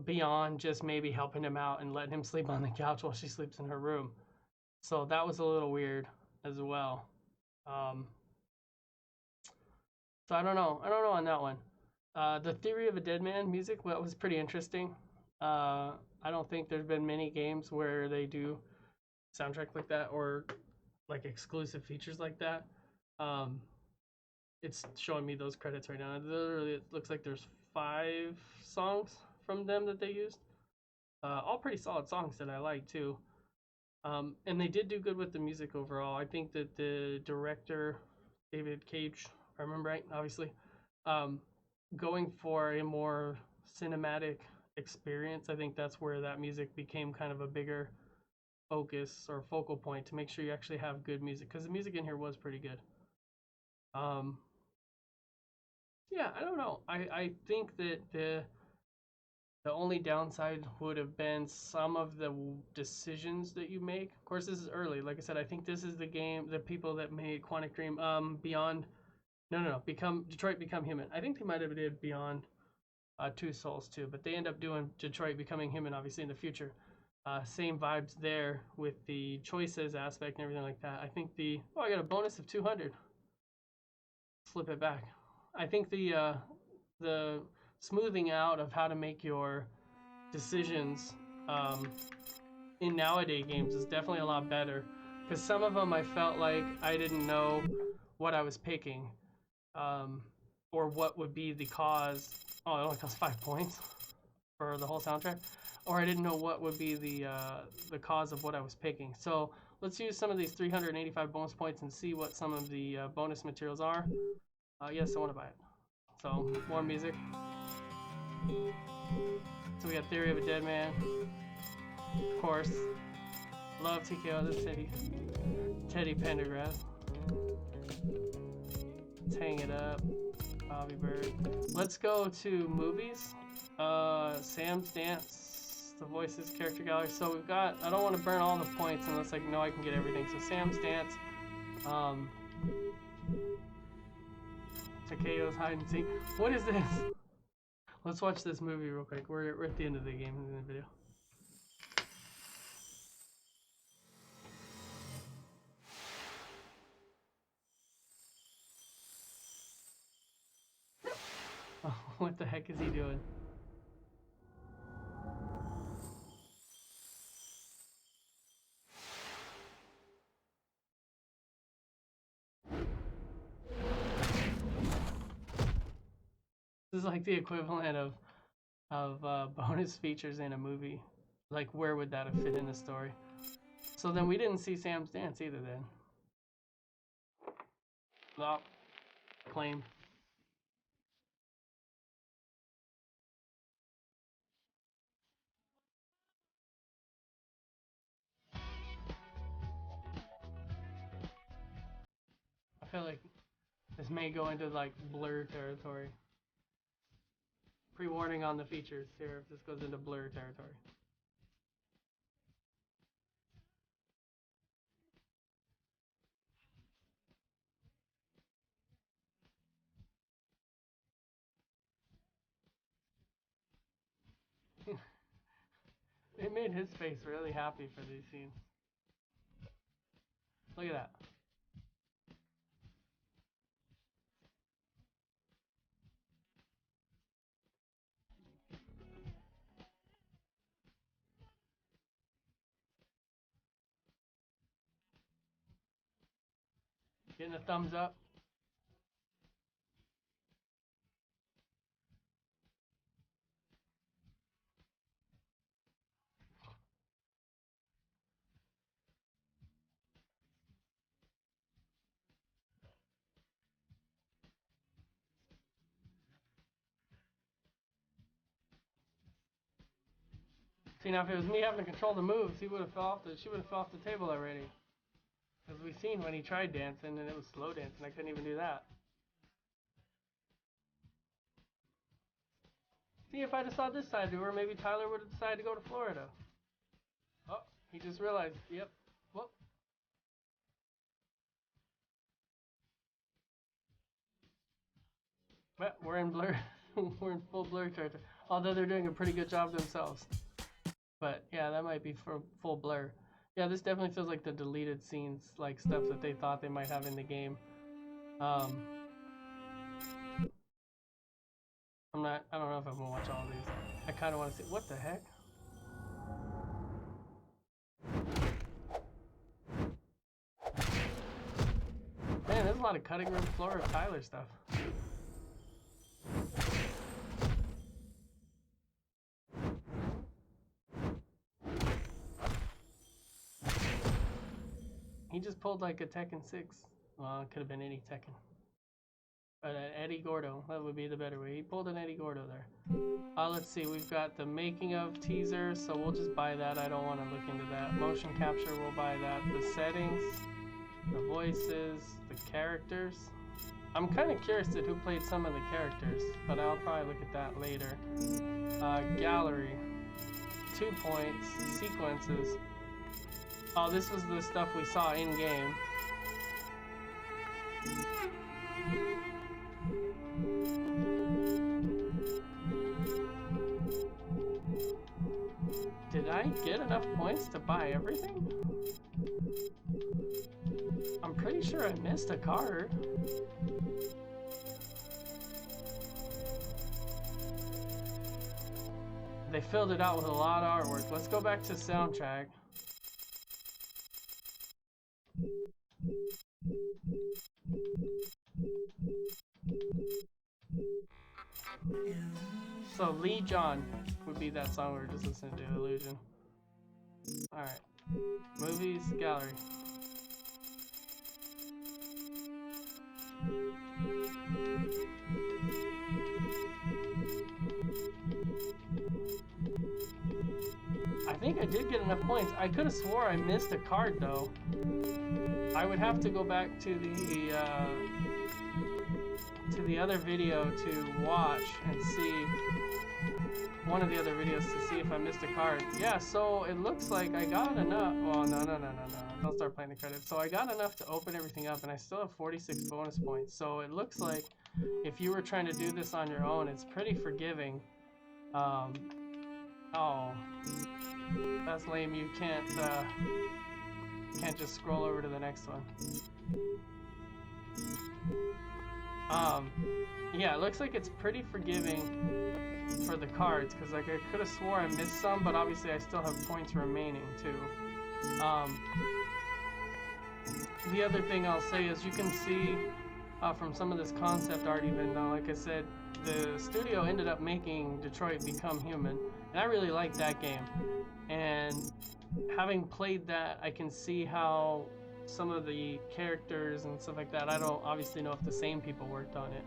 beyond just maybe helping him out and letting him sleep on the couch while she sleeps in her room. So that was a little weird as well. So I don't know on that one. The Theory of a Dead Man music, well, was pretty interesting. I don't think there's been many games where they do soundtrack like that, or like exclusive features like that. It's showing me those credits right now. Literally, it looks like there's 5 songs from them that they used. All pretty solid songs that I like too. And they did do good with the music overall. I think that the director, David Cage, if I remember right, obviously, going for a more cinematic experience, I think that's where that music became kind of a bigger focus or focal point, to make sure you actually have good music, because the music in here was pretty good. Yeah, I don't know. I think that the only downside would have been some of the decisions that you make. Of course, this is early. Like I said, I think this is the game, the people that made Quantic Dream, Beyond, Detroit Become Human. I think they might have did Beyond Two Souls too, but they end up doing Detroit Becoming Human, obviously, in the future. Same vibes there with the choices aspect and everything like that. I think I got a bonus of 200. Flip it back. I think the smoothing out of how to make your decisions in nowadays games is definitely a lot better, because some of them I felt like I didn't know what I was picking, or what would be the cause. Oh, it only costs 5 points for the whole soundtrack, or I didn't know what would be the cause of what I was picking. So let's use some of these 385 bonus points and see what some of the bonus materials are. Yes, I want to buy it. So more music. So we got Theory of a Dead Man, of course. Love TKO, this Teddy Pendergrass. Let's hang it up. Bobby Bird. Let's go to movies. Sam's Dance, the voices, character gallery. So we've got, I don't want to burn all the points unless I know I can get everything. So Sam's Dance, Takeo's Hide and Seek. What is this? Let's watch this movie real quick. We're at the end of the game in the video. Oh, what the heck is he doing? This is like the equivalent of bonus features in a movie. Like, where would that have fit in the story? So then we didn't see Sam's Dance either then. Well, claim. I feel like this may go into like blur territory. Pre-warning on the features here if this goes into blur territory. It made his face really happy for these scenes. Look at that. Getting a thumbs up. See, now if it was me having to control the moves, she would have fell off the table already. As we've seen when he tried dancing and it was slow dancing, I couldn't even do that. See, if I just saw this side to her, maybe Tyler would have decided to go to Florida. Oh, he just realized, yep. Whoop. But we're in blur. We're in full blur territory. Although they're doing a pretty good job themselves. But yeah, that might be for full blur. Yeah, this definitely feels like the deleted scenes, like stuff that they thought they might have in the game. I don't know if I'm gonna watch all of these. I kind of want to see, what the heck? Man, there's a lot of cutting room floor of Tyler stuff. He just pulled like a Tekken 6. Well, it could have been any Tekken. But an Eddie Gordo, that would be the better way. He pulled an Eddie Gordo there. Let's see, we've got the making of teaser, so we'll just buy that. I don't want to look into that. Motion capture, we'll buy that. The settings, the voices, the characters. I'm kind of curious at who played some of the characters, but I'll probably look at that later. Gallery, 2 points, sequences. Oh, this was the stuff we saw in-game. Did I get enough points to buy everything? I'm pretty sure I missed a card. They filled it out with a lot of artwork. Let's go back to soundtrack. So Lee John would be that song we were just listening to, Illusion. Alright. Movies, gallery. I think I did get enough points. I could have swore I missed a card though. I would have to go back to the to the other video to watch and see one of the other videos to see if I missed a card. Yeah, so it looks like I got enough. Well, no. Don't start playing the credits. So I got enough to open everything up, and I still have 46 bonus points. So it looks like if you were trying to do this on your own, it's pretty forgiving. Oh, that's lame. You can't just scroll over to the next one. Yeah, it looks like it's pretty forgiving for the cards, because like I could have swore I missed some, but obviously I still have points remaining too. The other thing I'll say is you can see from some of this concept art, even though, like I said, the studio ended up making Detroit Become Human, and I really like that game. And having played that, I can see how some of the characters and stuff like that, I don't obviously know if the same people worked on it,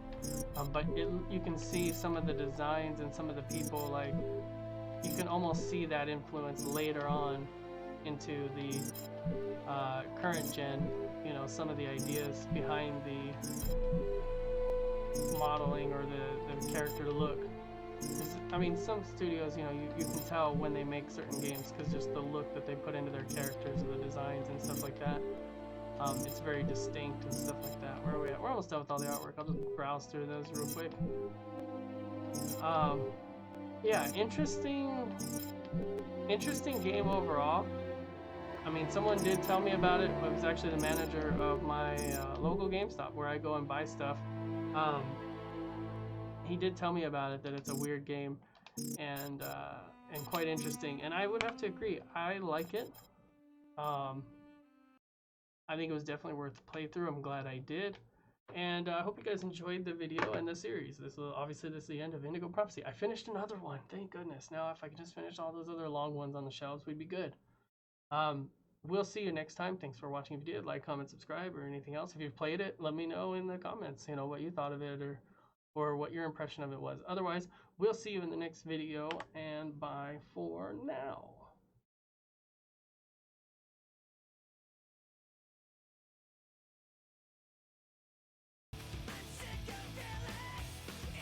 but you can see some of the designs and some of the people, like, you can almost see that influence later on into the current gen, you know, some of the ideas behind the modeling or the character look. I mean, some studios, you know, you can tell when they make certain games because just the look that they put into their characters and the designs and stuff like that. It's very distinct and stuff like that. Where are we at? We're almost done with all the artwork. I'll just browse through those real quick. Yeah, interesting game overall. I mean, someone did tell me about it. It was actually the manager of my local GameStop where I go and buy stuff. He did tell me about it, that it's a weird game and quite interesting. And I would have to agree. I like it. I think it was definitely worth the playthrough. I'm glad I did. And I hope you guys enjoyed the video and the series. This is the end of Indigo Prophecy. I finished another one. Thank goodness. Now if I could just finish all those other long ones on the shelves, we'd be good. We'll see you next time. Thanks for watching. If you did, like, comment, subscribe, or anything else. If you've played it, let me know in the comments, you know, what you thought of it or what your impression of it was. Otherwise, we'll see you in the next video, and bye for now.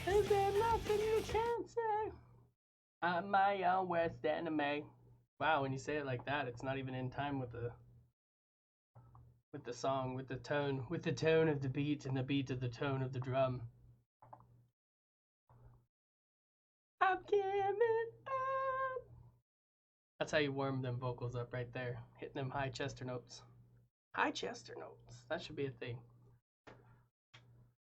Is there nothing you can't say? I'm my own worst enemy. Wow, when you say it like that, it's not even in time with the song, with the tone of the beat and the beat of the tone of the drum. I'm giving up. That's how you warm them vocals up right there, hitting them high Chester notes. High Chester notes. That should be a thing.